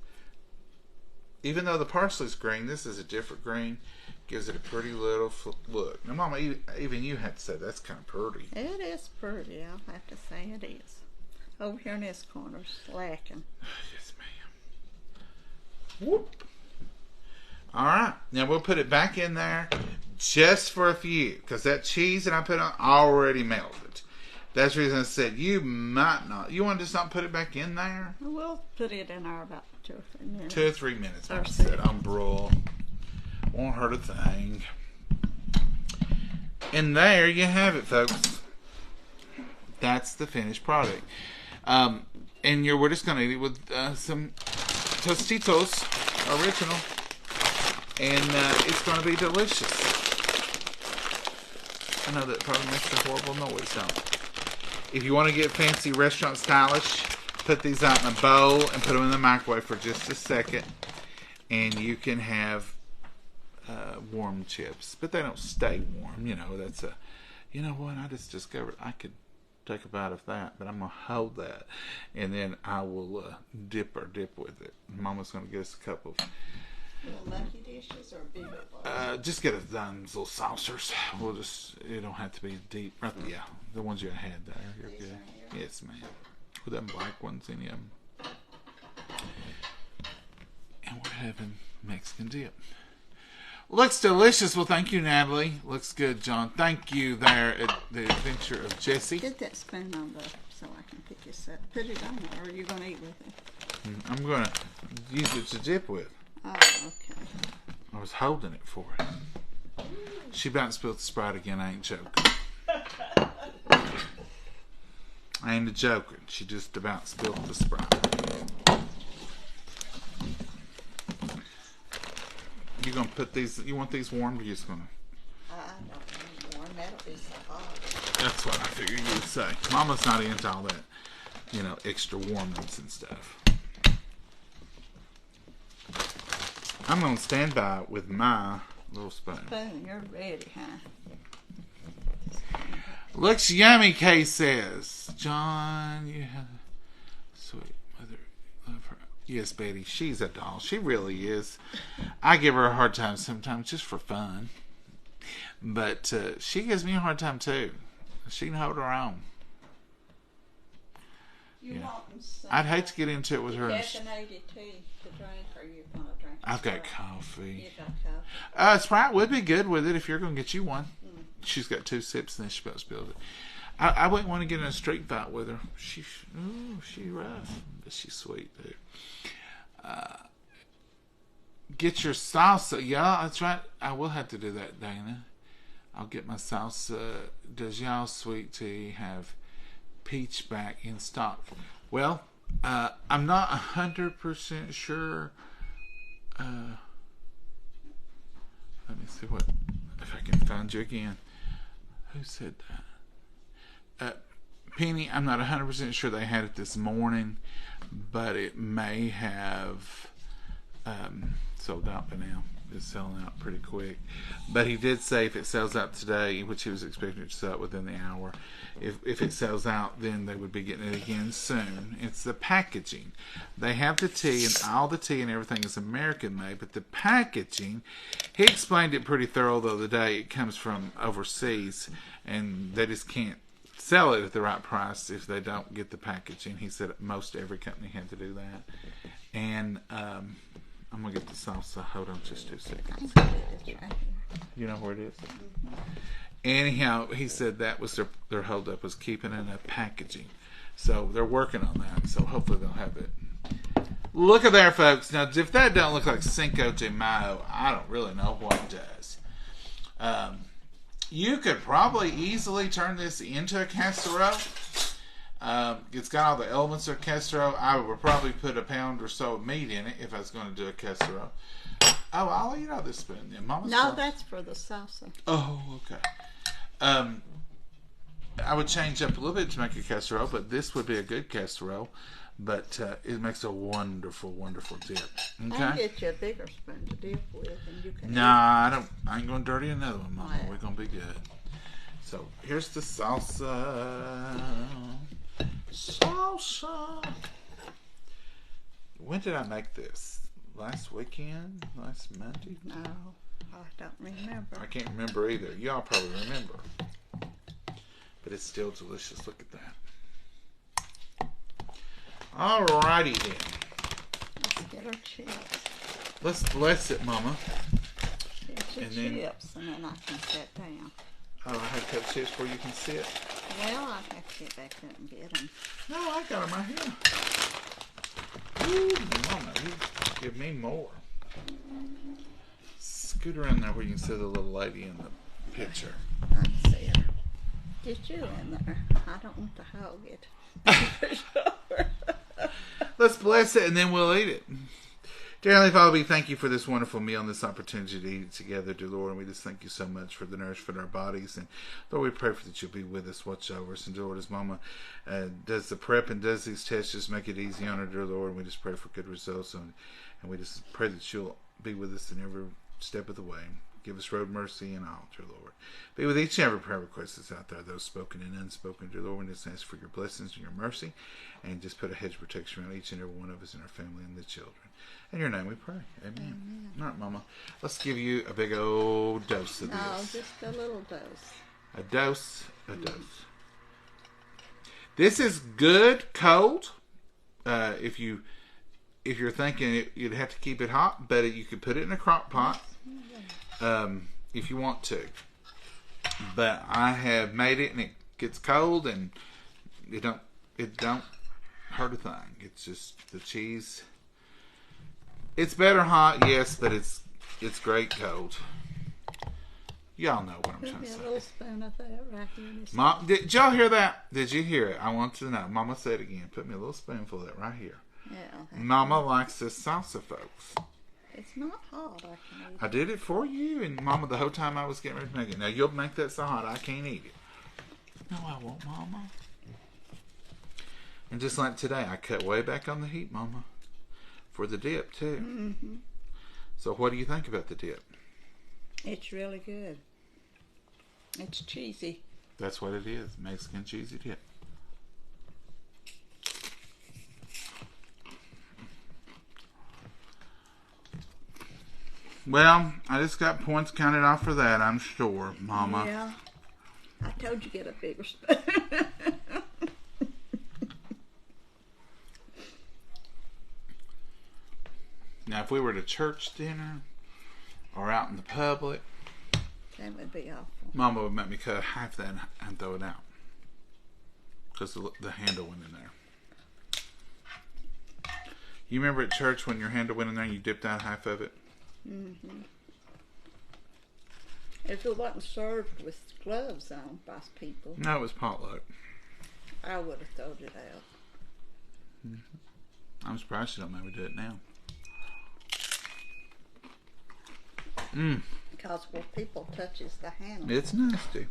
A: Even though the parsley's green, this is a different green. Gives it a pretty little look. Now, Mama, even you have to say that's kind of pretty.
B: It is pretty. I'll have to say it is. Over here in this corner, slacking.
A: Yes, ma'am. Whoop. All right. Now, we'll put it back in there just for a few. Because that cheese that I put on already melted. That's the reason I said you might not. You want to just not put it back in there?
B: We'll put it in there about 2 or 3 minutes.
A: 2 or 3 minutes. I said on broil. Won't hurt a thing. And there you have it, folks. That's the finished product. And we're just going to eat it with some Tostitos original. And it's going to be delicious. I know that probably makes a horrible noise, don't it? If you want to get fancy restaurant stylish, put these out in a bowl and put them in the microwave for just a second. And you can have warm chips. But they don't stay warm. You know, that's a... You know what? I just discovered I could take a bite of that, but I'm going to hold that. And then I will dip with it. Mama's going to get us a couple of
B: Little lucky dishes or bigger ones?
A: Just get it done, little saucers. We'll just, it don't have to be deep. Right, yeah, the ones you had there. You're
B: These
A: good.
B: are here?
A: Yes, ma'am. With them black ones, any of them. And we're having Mexican dip. Looks delicious. Well, thank you, Natalie. Looks good, John. Thank you there at the Adventure of Jessie.
B: Get that spoon on so I can pick this up. Put it on there, or are you going to eat with it?
A: I'm going to use it to dip with.
B: Oh, okay.
A: I was holding it for her. She about spilled the Sprite again. I ain't joking. I ain't joking. She just about spilled the Sprite. You gonna put these? You want these warm? Or you just gonna?
B: I don't need warm. That'll be so hot.
A: That's what I figured you would say. Mama's not into all that, extra warmness and stuff. I'm gonna stand by with my little spoon.
B: Spoon, you're ready, huh?
A: Looks yummy, Kay says. John, you have a sweet mother. Love her. Yes, Betty, she's a doll. She really is. I give her a hard time sometimes just for fun. But she gives me a hard time too. She can hold her own.
B: You want some,
A: I'd hate to get into it with her.
B: Caffeinated tea to drink, or you're going to drink
A: I've got
B: Sprite?
A: coffee.
B: You got coffee?
A: Sprite would be good with it if you're going to get you one.
B: Mm.
A: She's got 2 sips and then she's about to spill it. I wouldn't want to get in a street fight with her. She's rough, but she's sweet too. Get your salsa. Yeah, that's right. I will have to do that, Dana. I'll get my salsa. Does y'all sweet tea have peach back in stock? Well, I'm not 100% sure. Let me see if I can find you again. Who said that? Penny, I'm not 100% sure they had it this morning, but it may have sold out by now. It's selling out pretty quick. But he did say if it sells out today, which he was expecting it to sell out within the hour, if it sells out, then they would be getting it again soon. It's the packaging. They have the tea, and all the tea and everything is American made, but the packaging, he explained it pretty thorough the other day. It comes from overseas, and they just can't sell it at the right price if they don't get the packaging. He said most every company had to do that. And I'm going to get the salsa. Hold on just 2 seconds.
B: It's right here.
A: You know where it is? Mm-hmm. Anyhow, he said that was their hold up, was keeping it in a packaging. So they're working on that. So hopefully they'll have it. Look at there, folks. Now, if that don't look like Cinco de Mayo, I don't really know what does. You could probably easily turn this into a casserole. It's got all the elements of casserole. I would probably put a pound or so of meat in it if I was going to do a casserole. Oh, I'll eat out this spoon then. Mama's
B: No,
A: sauce.
B: that's for the salsa.
A: Oh, okay. I would change up a little bit to make a casserole, but this would be a good casserole. But it makes a wonderful, wonderful dip. Okay.
B: I'll get you a bigger spoon to dip with, and you can.
A: Nah, I ain't gonna dirty another one, Mama.
B: Yeah.
A: We're gonna be good. So here's the salsa. Salsa. When did I make this? Last weekend? Last Monday?
B: No, I don't remember.
A: I can't remember either. Y'all probably remember. But it's still delicious. Look at that. Alrighty then.
B: Let's get our chips.
A: Let's bless it, Mama.
B: Get your
A: And then-
B: chips, and then I can sit down.
A: Oh, I have to have chips where you can sit.
B: Well, I have to get back up and get them.
A: No, I got them right here. Ooh, Mama, you give me more. Scoot her in there where you can see the little lady in the picture.
B: Let's see her. Get you in there. I don't want to hog it.
A: Let's bless it and then we'll eat it. Dear Heavenly Father, we thank you for this wonderful meal and this opportunity to eat together, dear Lord. And we just thank you so much for the nourishment of our bodies. And Lord, we pray for that you'll be with us, watch over us. And dear Lord, as Mama does the prep and does these tests, just make it easy on her, dear Lord. And we just pray for good results. And we just pray that you'll be with us in every step of the way. Give us road mercy and all, dear Lord. Be with each and every prayer request that's out there, those spoken and unspoken, dear Lord. We just ask for your blessings and your mercy, and just put a hedge of protection around each and every one of us and our family and the children. In your name we pray. Amen. Amen. All right, Mama. Let's give you a big old dose of this.
B: No, just a little dose.
A: A dose. This is good cold. If you're thinking you'd have to keep it hot, but you could put it in a crock pot if you want to. But I have made it, and it gets cold, and it don't hurt a thing. It's just the cheese. It's better hot, yes, but it's great cold. Y'all know what I'm trying to say.
B: A little spoon of that right here.
A: Mom, did y'all hear that? Did you hear it? I want to know. Mama said it again. Put me a little spoonful of that right here.
B: Yeah.
A: Mama likes this salsa, folks.
B: It's not hot. I can eat it.
A: I did it for you, and Mama, the whole time I was getting ready to make it. Now, you'll make that so hot I can't eat it. No, I won't, Mama. And just like today, I cut way back on the heat, Mama, for the dip, too.
B: Mm-hmm.
A: So what do you think about the dip?
B: It's really good. It's cheesy.
A: That's what it is. Mexican cheesy dip. Well, I just got points counted off for that, I'm sure, Mama.
B: Yeah. I told you get a bigger spoon.
A: Now, if we were at a church dinner or out in the public,
B: that would be awful.
A: Mama would make me cut half that and throw it out. Because the handle went in there. You remember at church when your handle went in there and you dipped out half of it?
B: Mm-hmm. If it wasn't served with gloves on by people.
A: No, it was potluck.
B: I would have thrown it out.
A: Mm-hmm. I'm surprised she don't maybe do it now.
B: Because where people touches the handle.
A: It's nasty.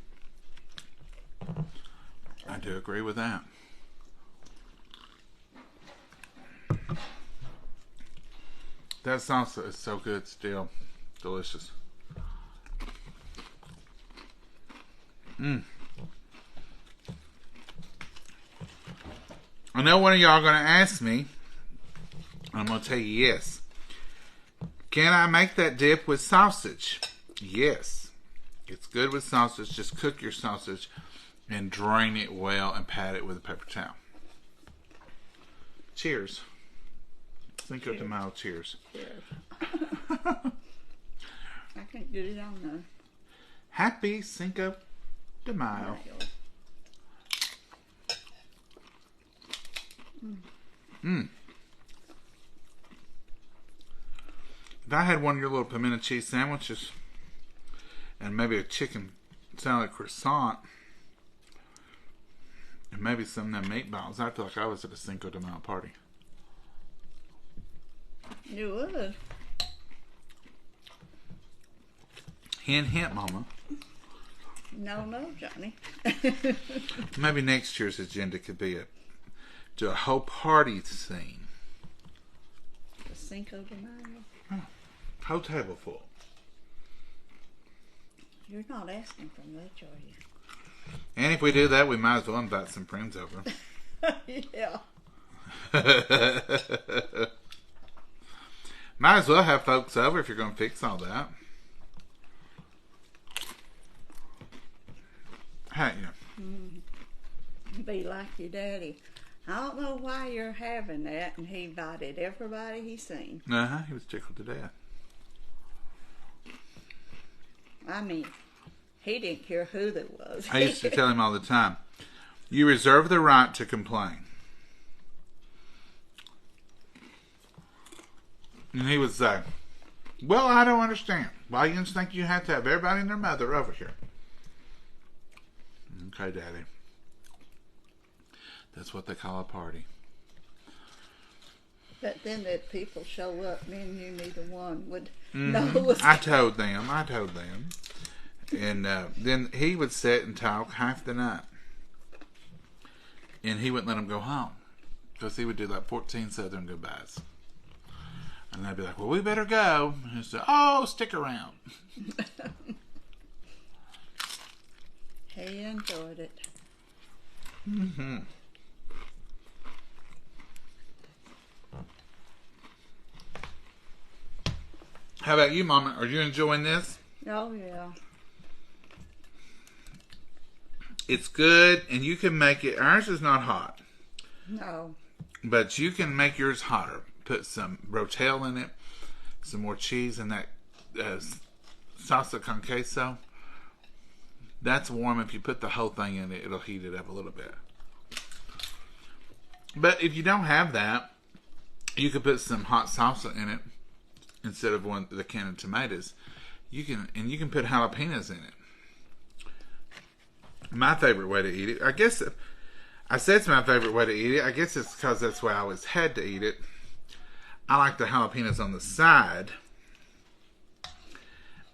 A: I do agree with that. That salsa is so good still. Delicious. I know one of y'all are going to ask me. I'm going to tell you yes. Can I make that dip with sausage? Yes. It's good with sausage. Just cook your sausage and drain it well and pat it with a paper towel. Cheers. Cinco de Mayo, cheers.
B: Cheers. I can't get it on there.
A: Happy Cinco de Mayo. If I had one of your little pimento cheese sandwiches and maybe a chicken salad croissant and maybe some of them meatballs, I feel like I was at a Cinco de Mayo party.
B: You would.
A: Hint, hint, Mama.
B: No, Johnny.
A: Maybe next year's agenda could be do a whole party scene.
B: The Cinco de Mayo.
A: Oh, whole table full.
B: You're not asking for much, are you?
A: And if we do that, we might as well invite some friends over.
B: Yeah.
A: Might as well have folks over if you're going to fix all that. Hey,
B: Be like your daddy. I don't know why you're having that, and he invited everybody he seen.
A: He was tickled to death.
B: I mean, he didn't care who there was.
A: I used to tell him all the time, you reserve the right to complain. And he would say, well, I don't understand. Why you just think you have to have everybody and their mother over here? Okay, Daddy. That's what they call a party.
B: But then that people show up, me and you neither one would know.
A: I told them. And then he would sit and talk half the night. And he wouldn't let them go home. Because he would do like 14 Southern goodbyes. And they'd be like, well, we better go. And say, oh, stick around.
B: He enjoyed it.
A: Mm-hmm. How about you, Mama? Are you enjoying this?
B: Oh, yeah.
A: It's good, and you can make it. Ours is not hot.
B: No.
A: But you can make yours hotter. Put some rotel in it, some more cheese, and that salsa con queso. That's warm. If you put the whole thing in it, it'll heat it up a little bit. But if you don't have that, you could put some hot salsa in it instead of the can of tomatoes. You can put jalapenos in it. My favorite way to eat it, I guess, I said it's my favorite way to eat it. I guess it's because that's why I always had to eat it. I like the jalapenos on the side.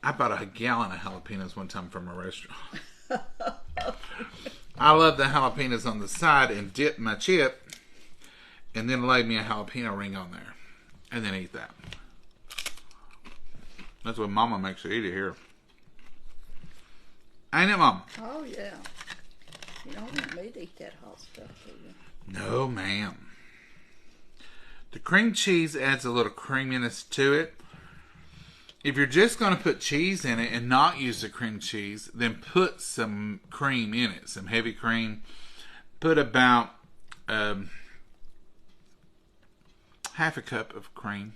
A: I bought a gallon of jalapenos one time from a restaurant. I love the jalapenos on the side and dip my chip and then lay me a jalapeno ring on there and then eat that. That's what Mama makes her eat it here. Ain't it, Mom?
B: Oh, yeah. You don't want me to eat that hot stuff, do you?
A: No, ma'am. The cream cheese adds a little creaminess to it. If you're just going to put cheese in it and not use the cream cheese, then put some cream in it, some heavy cream. Put about half a cup of cream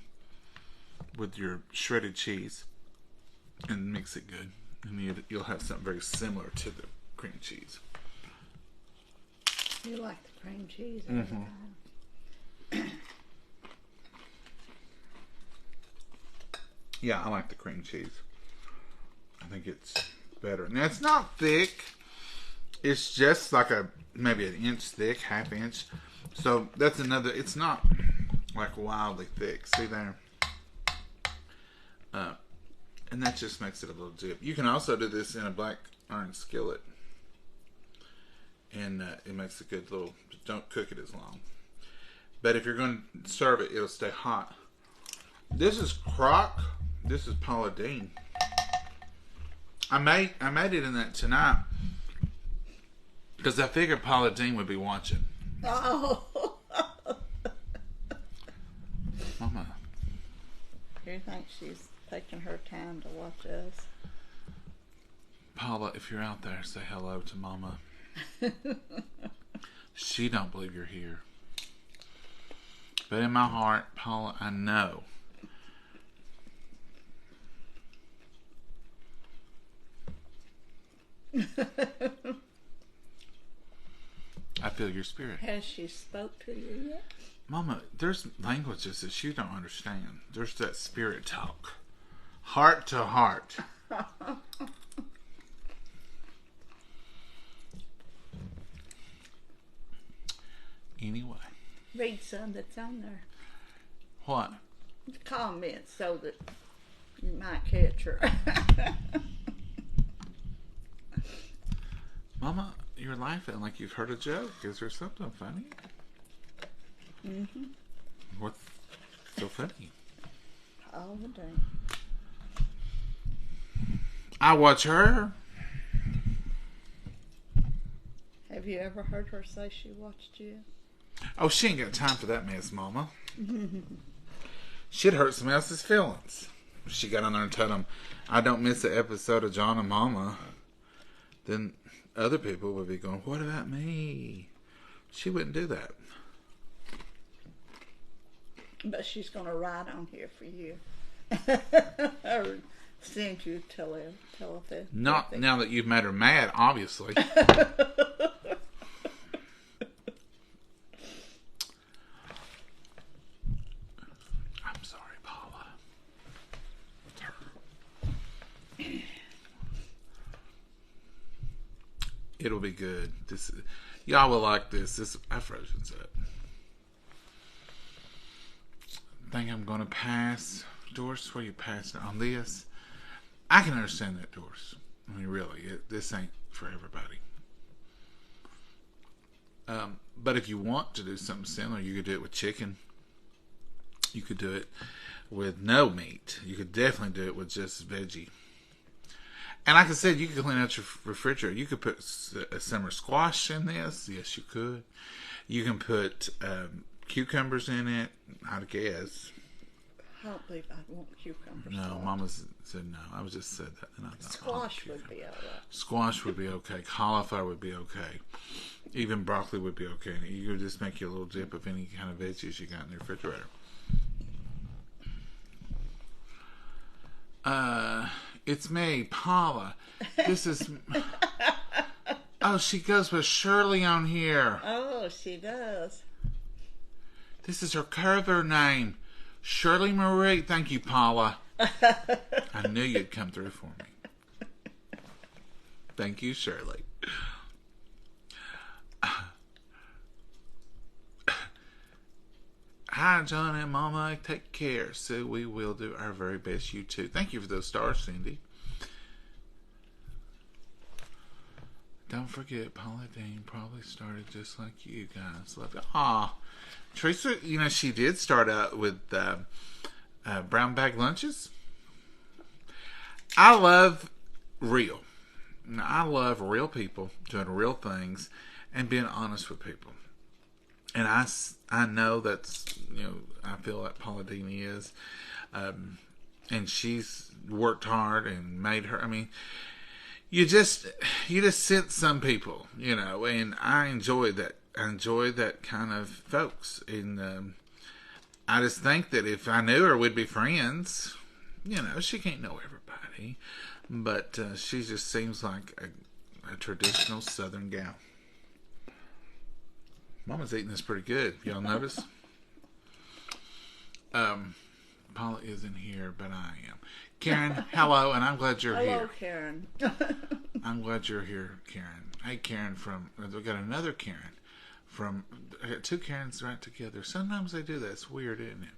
A: with your shredded cheese and mix it good. And you'll have something very similar to the cream cheese.
B: You like the cream cheese?
A: Mm-hmm. Yeah, I like the cream cheese. I think it's better. Now, it's not thick. It's just like maybe an inch thick, half inch. So that's another. It's not like wildly thick. See there? And that just makes it a little dip. You can also do this in a black iron skillet. And it makes a good little, don't cook it as long. But if you're going to serve it, it'll stay hot. This is crock. This is Paula Deen. I made it in that tonight because I figured Paula Deen would be watching.
B: Oh.
A: Mama.
B: You think she's taking her time to watch us?
A: Paula, if you're out there, say hello to Mama. She don't believe you're here. But in my heart, Paula, I know. I feel your spirit.
B: Has she spoke to you yet?
A: Mama, there's languages that you don't understand. There's that spirit talk. Heart to heart. Anyway.
B: Read some that's on there.
A: What?
B: Comments so that you might catch her.
A: Mama, you're laughing like you've heard a joke. Is there something funny?
B: Mm-hmm.
A: What's so funny?
B: All the day.
A: I watch her.
B: Have you ever heard her say she watched you?
A: Oh, she ain't got time for that mess, Mama. She'd hurt somebody else's feelings. If she got on there and told them, I don't miss an episode of John and Momma. Then other people would be going, what about me? She wouldn't do that.
B: But she's going to write on here for you. Or send you telephone.
A: Not now that you've made her mad, obviously. I'm sorry, Paula. It's her. It'll be good. Y'all will like this. I frozen up. Think I'm going to pass. Doris, where you passing on this? I can understand that, Doris. I mean, really, this ain't for everybody. But if you want to do something similar, you could do it with chicken. You could do it with no meat. You could definitely do it with just veggie. And like I said, you could clean out your refrigerator. You could put summer squash in this. Yes, you could. You can put cucumbers in it, I guess.
B: I don't believe I'd want cucumbers.
A: No, Mama said no. I was just said that. And I thought,
B: squash would be all right.
A: Squash would be okay. Cauliflower would be okay. Even broccoli would be okay. You could just make you a little dip of any kind of veggies you got in the refrigerator. It's me, Paula. This is... Oh, she goes with Shirley on here.
B: Oh, she does.
A: This is her cover name. Shirley Marie. Thank you, Paula. I knew you'd come through for me. Thank you, Shirley. Hi, John and Momma. Take care. So we will do our very best. You too. Thank you for those stars, Cindy. Don't forget, Paula Dean probably started just like you guys. Love it. Aw. Teresa, you know, she did start out with brown bag lunches. I love real. I love real people doing real things and being honest with people. And I know that's, you know, I feel like Paula Dean is. And she's worked hard and made her, I mean, you just sense some people, you know, and I enjoy that. I enjoy that kind of folks. And I just think that if I knew her, we'd be friends. You know, she can't know everybody. But she just seems like a traditional Southern gal. Mama's eating this pretty good. Y'all notice? Paula isn't here, but I am. Karen, hello, and I'm glad you're here.
B: Hello, Karen.
A: I'm glad you're here, Karen. Hey, Karen from... We got another Karen from... I got two Karens right together. Sometimes they do that. It's weird, isn't it?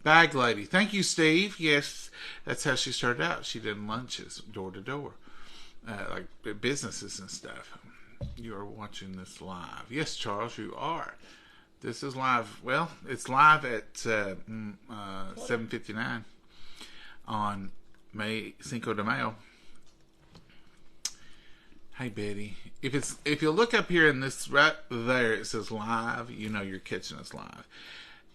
A: Bag lady. Thank you, Steve. Yes, that's how she started out. She did lunches door to door. Like businesses and stuff. You are watching this live. Yes, Charles, you are. This is live. Well, it's live at 7:59 on Cinco de Mayo. Hey, Betty. If you look up here in this right there, it says live. You know you're catching us live.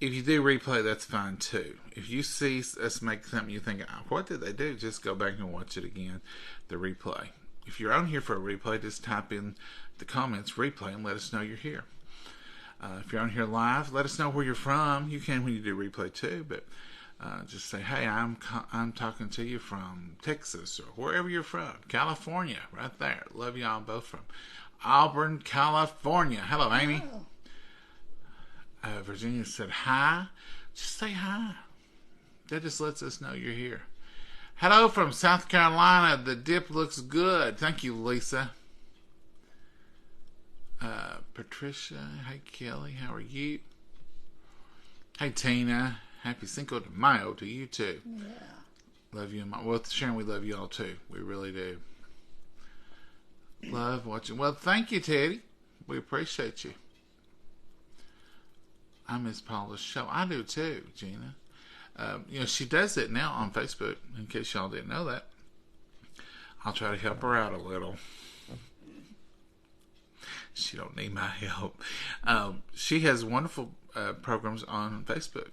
A: If you do replay, that's fine too. If you see us make something you think, oh, what did they do? Just go back and watch it again, the replay. If you're on here for a replay, just type in the comments replay and let us know you're here. If you're on here live, let us know where you're from. You can when you do replay too, but just say, hey, I'm talking to you from Texas or wherever you're from. California, right there. Love y'all both from Auburn, California. Hello, Amy.
B: Oh.
A: Virginia said hi. Just say hi. That just lets us know you're here. Hello from South Carolina. The dip looks good. Thank you, Lisa. Patricia. Hey, Kelly. How are you? Hey, Tina. Happy Cinco de Mayo to you, too.
B: Yeah.
A: Love you. Well, Sharon, we love you all, too. We really do. Love watching. Well, thank you, Teddy. We appreciate you. I miss Paula's show. I do, too, Gina. You know, she does it now on Facebook, in case y'all didn't know that. I'll try to help her out a little. She don't need my help. She has wonderful programs on Facebook.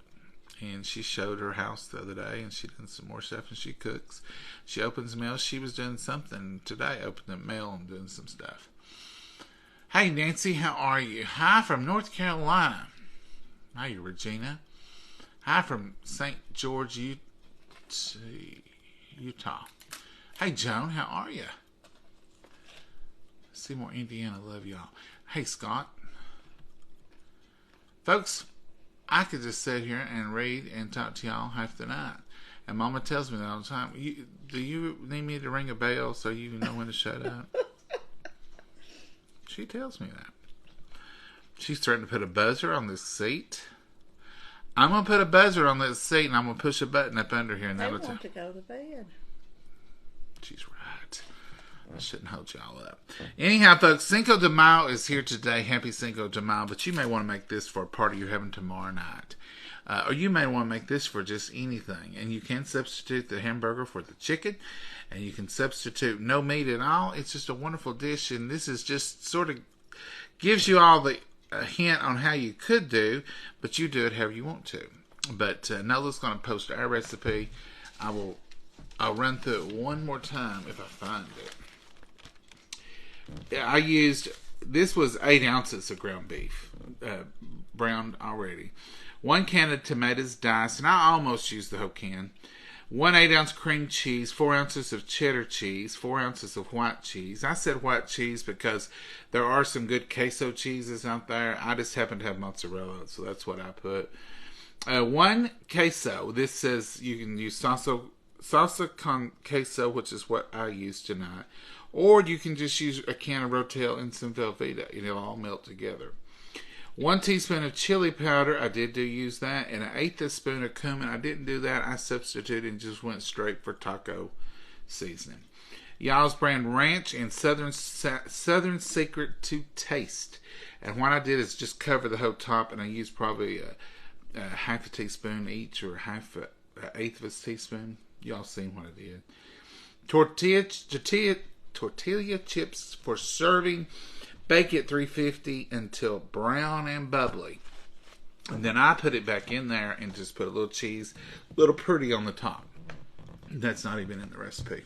A: And she showed her house the other day, and she did some more stuff, and she cooks. She opens mail. She was doing something today, opening mail and doing some stuff. Hey, Nancy, how are you? Hi from North Carolina. Hi, Regina. Hi from St. George, Utah. Hey, Joan, how are you? Seymour, Indiana, love y'all. Hey, Scott. Folks, I could just sit here and read and talk to y'all half the night. And Mama tells me that all the time. Do you need me to ring a bell so you know when to shut up? She tells me that. She's threatening to put a buzzer on this seat. I'm going to put a buzzer on this seat and I'm going to push a button up under here. And
B: They want to go to bed.
A: She's right. I shouldn't hold y'all up. Anyhow, folks, Cinco de Mayo is here today. Happy Cinco de Mayo. But you may want to make this for a party you're having tomorrow night. Or you may want to make this for just anything. And you can substitute the hamburger for the chicken. And you can substitute no meat at all. It's just a wonderful dish. And this is just sort of gives you all the hint on how you could do. But you do it however you want to. But Nola's going to post our recipe. I'll run through it one more time if I find it. I used, this was 8 ounces of ground beef. Browned already. 1 can of tomatoes diced, and I almost used the whole can. 1 8-ounce cream cheese, 4 ounces of cheddar cheese, 4 ounces of white cheese. I said white cheese because there are some good queso cheeses out there. I just happen to have mozzarella, so that's what I put. 1 queso. This says you can use salsa con queso, which is what I use tonight. Or you can just use a can of Rotel and some Velveeta, and it'll all melt together. 1 teaspoon of chili powder. I did use that. And 1/8 a spoon of cumin. I didn't do that. I substituted and just went straight for taco seasoning. Y'all's brand ranch and Southern Secret to taste. And what I did is just cover the whole top, and I used probably a half a teaspoon each, or 1/8 of a teaspoon. Y'all seen what I did. Tortilla chips for serving. Bake it 350 until brown and bubbly. And then I put it back in there and just put a little cheese, a little pretty on the top. That's not even in the recipe.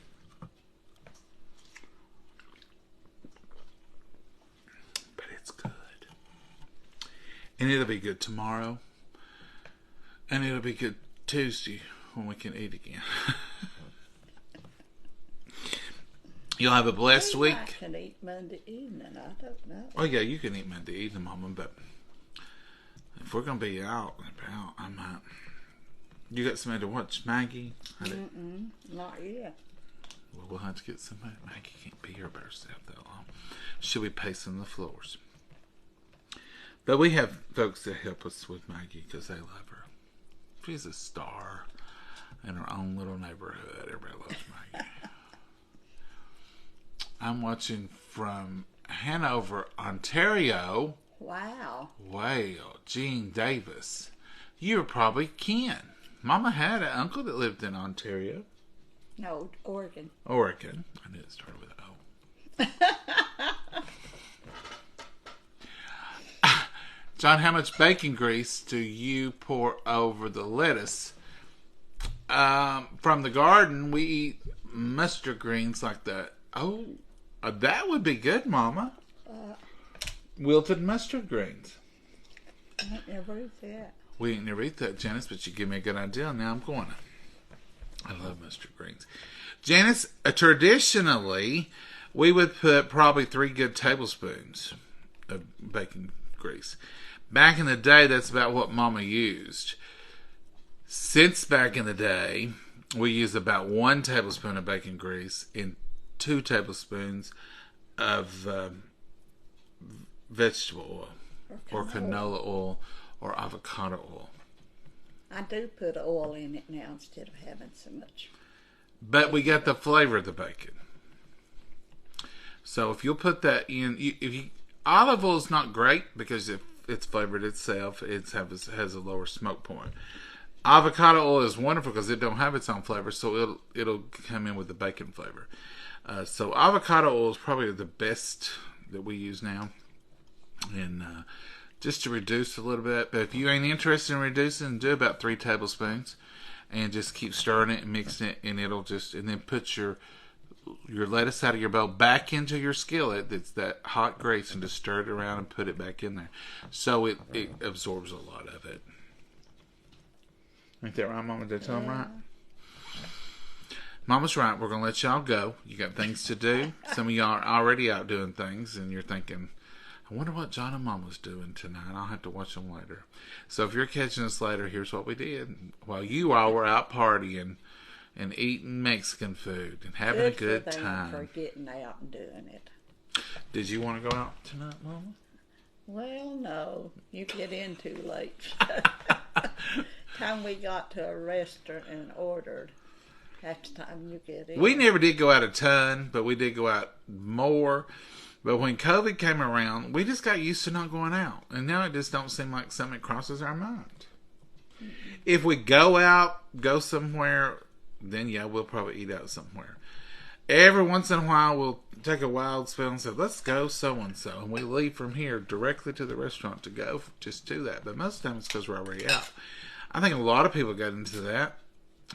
A: But it's good. And it'll be good tomorrow. And it'll be good Tuesday when we can eat again. You'll have a blessed week.
B: I can eat Monday evening. I don't know.
A: Oh, yeah, you can eat Monday evening, Mama, but if we're going to be out and about, I might. You got somebody to watch Maggie?
B: Not yet.
A: Well, we'll have to get somebody. Maggie can't be here by herself that long. She'll be pacing the floors. But we have folks that help us with Maggie because they love her. She's a star in her own little neighborhood. Everybody loves Maggie. I'm watching from Hanover, Ontario.
B: Wow.
A: Wow, Gene Davis. You're probably Ken. Mama had an uncle that lived in Ontario.
B: No, Oregon.
A: Oregon. I knew it started with an O. John, how much bacon grease do you pour over the lettuce? From the garden, we eat mustard greens like that. Oh, that would be good, Mama. Wilted mustard greens.
B: I never eat that.
A: We ain't never eat that, Janice, but you give me a good idea. Now I'm going to. I love mustard greens. Janice, traditionally, we would put probably 3 good tablespoons of bacon grease. Back in the day, that's about what Mama used. Since back in the day, we use about 1 tablespoon of bacon grease and 2 tablespoons of vegetable oil or canola oil or avocado oil.
B: I do put oil in it now instead of having so much.
A: But we got the flavor of the bacon. So if you'll put that in, olive oil is not great because if it's flavored itself, it has a lower smoke point. Avocado oil is wonderful because it don't have its own flavor, so it'll come in with the bacon flavor. So avocado oil is probably the best that we use now. And just to reduce a little bit. But if you ain't interested in reducing, do about 3 tablespoons. And just keep stirring it and mixing it. And it'll just, and then put your lettuce out of your bowl back into your skillet. That's that hot grease, and just stir it around and put it back in there. So it absorbs a lot of it. Ain't that right, Mama? Did I tell them right? Mama's right. We're going to let y'all go. You got things to do. Some of y'all are already out doing things, and you're thinking, I wonder what John and Mama's doing tonight. I'll have to watch them later. So if you're catching us later, here's what we did. While you all were out partying and eating Mexican food and having a good time.
B: For getting out and doing it.
A: Did you want to go out tonight, Mama?
B: Well, no. You get in too late. Time we got to a restaurant and ordered. That's the time you get in.
A: We never did go out a ton, but we did go out more. But when COVID came around, we just got used to not going out. And now it just don't seem like something that crosses our mind. If we go somewhere, then yeah, we'll probably eat out somewhere. Every once in a while, we'll take a wild spell and say, let's go so-and-so. And we leave from here directly to the restaurant to go just do that. But most of the time, it's because we're already out. I think a lot of people got into that.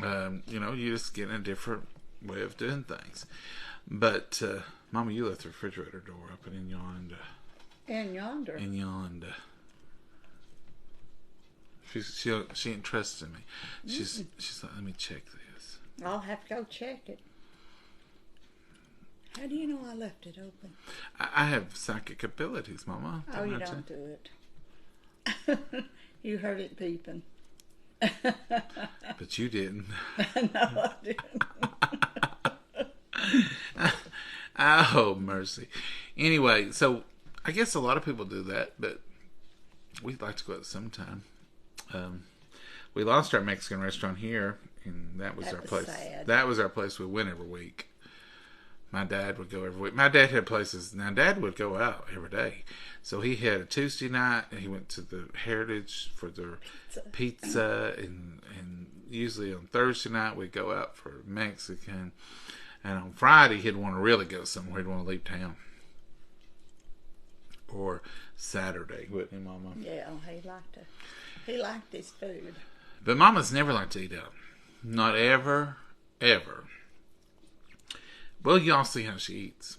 A: You just get in a different way of doing things. But, Mama, you left the refrigerator door open in yonder.
B: In yonder?
A: In yonder. She ain't trusting me. She's like, let me check this.
B: I'll have to go check it. How do you know I left it open?
A: I have psychic abilities, Mama.
B: Oh, you don't do it. You heard it beeping.
A: But you didn't.
B: No, I didn't.
A: Oh, mercy. Anyway, so I guess a lot of people do that, but we'd like to go out sometime. We lost our Mexican restaurant here, and that was our place. Sad. That was our place we went every week. My dad would go every week. My dad had places. Now, Dad would go out every day. So he had a Tuesday night, and he went to the Heritage for their pizza, and usually on Thursday night, we'd go out for Mexican. And on Friday, he'd want to really go somewhere. He'd want to leave town. Or Saturday, wouldn't he, Mama?
B: Yeah, he liked his food.
A: But Mama's never liked to eat out. Not ever, ever. Well, y'all see how she eats.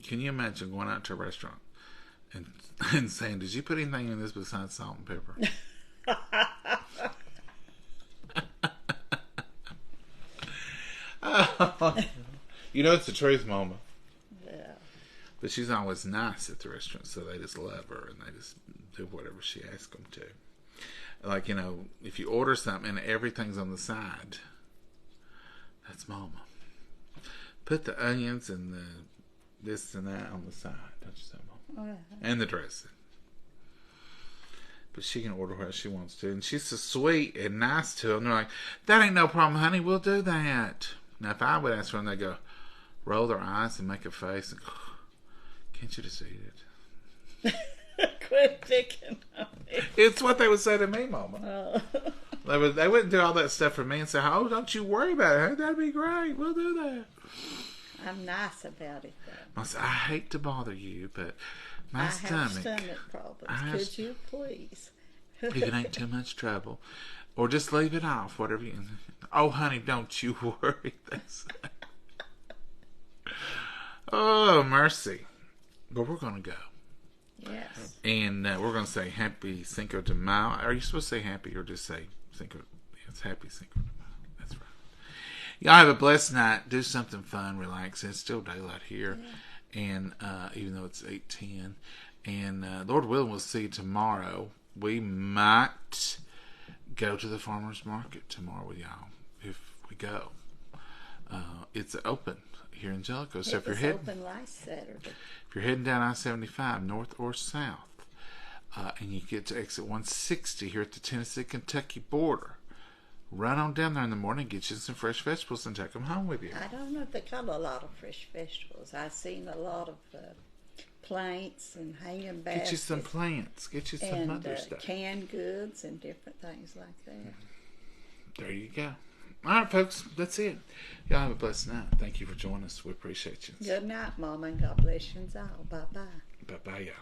A: Can you imagine going out to a restaurant and saying, did you put anything in this besides salt and pepper? You know it's the truth, Mama.
B: Yeah.
A: But she's always nice at the restaurant, so they just love her and they just do whatever she asks them to. Like, if you order something and everything's on the side, that's Mama. Put the onions and the this and that on the side, don't you say, Mama? Uh-huh. And the dressing. But she can order what she wants to. And she's so sweet and nice to them. They're like, that ain't no problem, honey. We'll do that. Now, if I would ask for them, they go, roll their eyes and make a face. And go, can't you just eat it?
B: Quit picking on me.
A: It's what they would say to me, Mama.
B: Oh.
A: They wouldn't do all that stuff for me and say, oh, don't you worry about it. Hey, that'd be great. We'll do that.
B: I'm nice about it, though.
A: I hate to bother you, but my stomach.
B: I have stomach problems. Could you please?
A: If it ain't too much trouble. Or just leave it off, whatever you... Oh, honey, don't you worry. Oh, mercy. But we're going to go.
B: Yes.
A: And we're going to say happy Cinco de Mayo. Are you supposed to say happy or just say Cinco? It's happy Cinco de Mayo. That's right. Y'all have a blessed night. Do something fun, relax. It's still daylight here. Yeah. And even though it's 8:10. And Lord willing, we'll see you tomorrow. We might go to the farmer's market tomorrow with y'all if we go. It's open here in Jellico. So if you're heading,
B: open last Saturday.
A: If you're heading down I-75 north or south, and you get to exit 160 here at the Tennessee-Kentucky border, run on down there in the morning, get you some fresh vegetables, and take them home with you.
B: I don't know if they got a lot of fresh vegetables. I've seen a lot of plants and hanging baskets.
A: Get you some plants. Get you some other stuff.
B: Canned goods and different things like that.
A: There you go. All right, folks, that's it. Y'all have a blessed night. Thank you for joining us. We appreciate you.
B: Good night, Mama, and God bless you all. Bye-bye.
A: Bye-bye, y'all.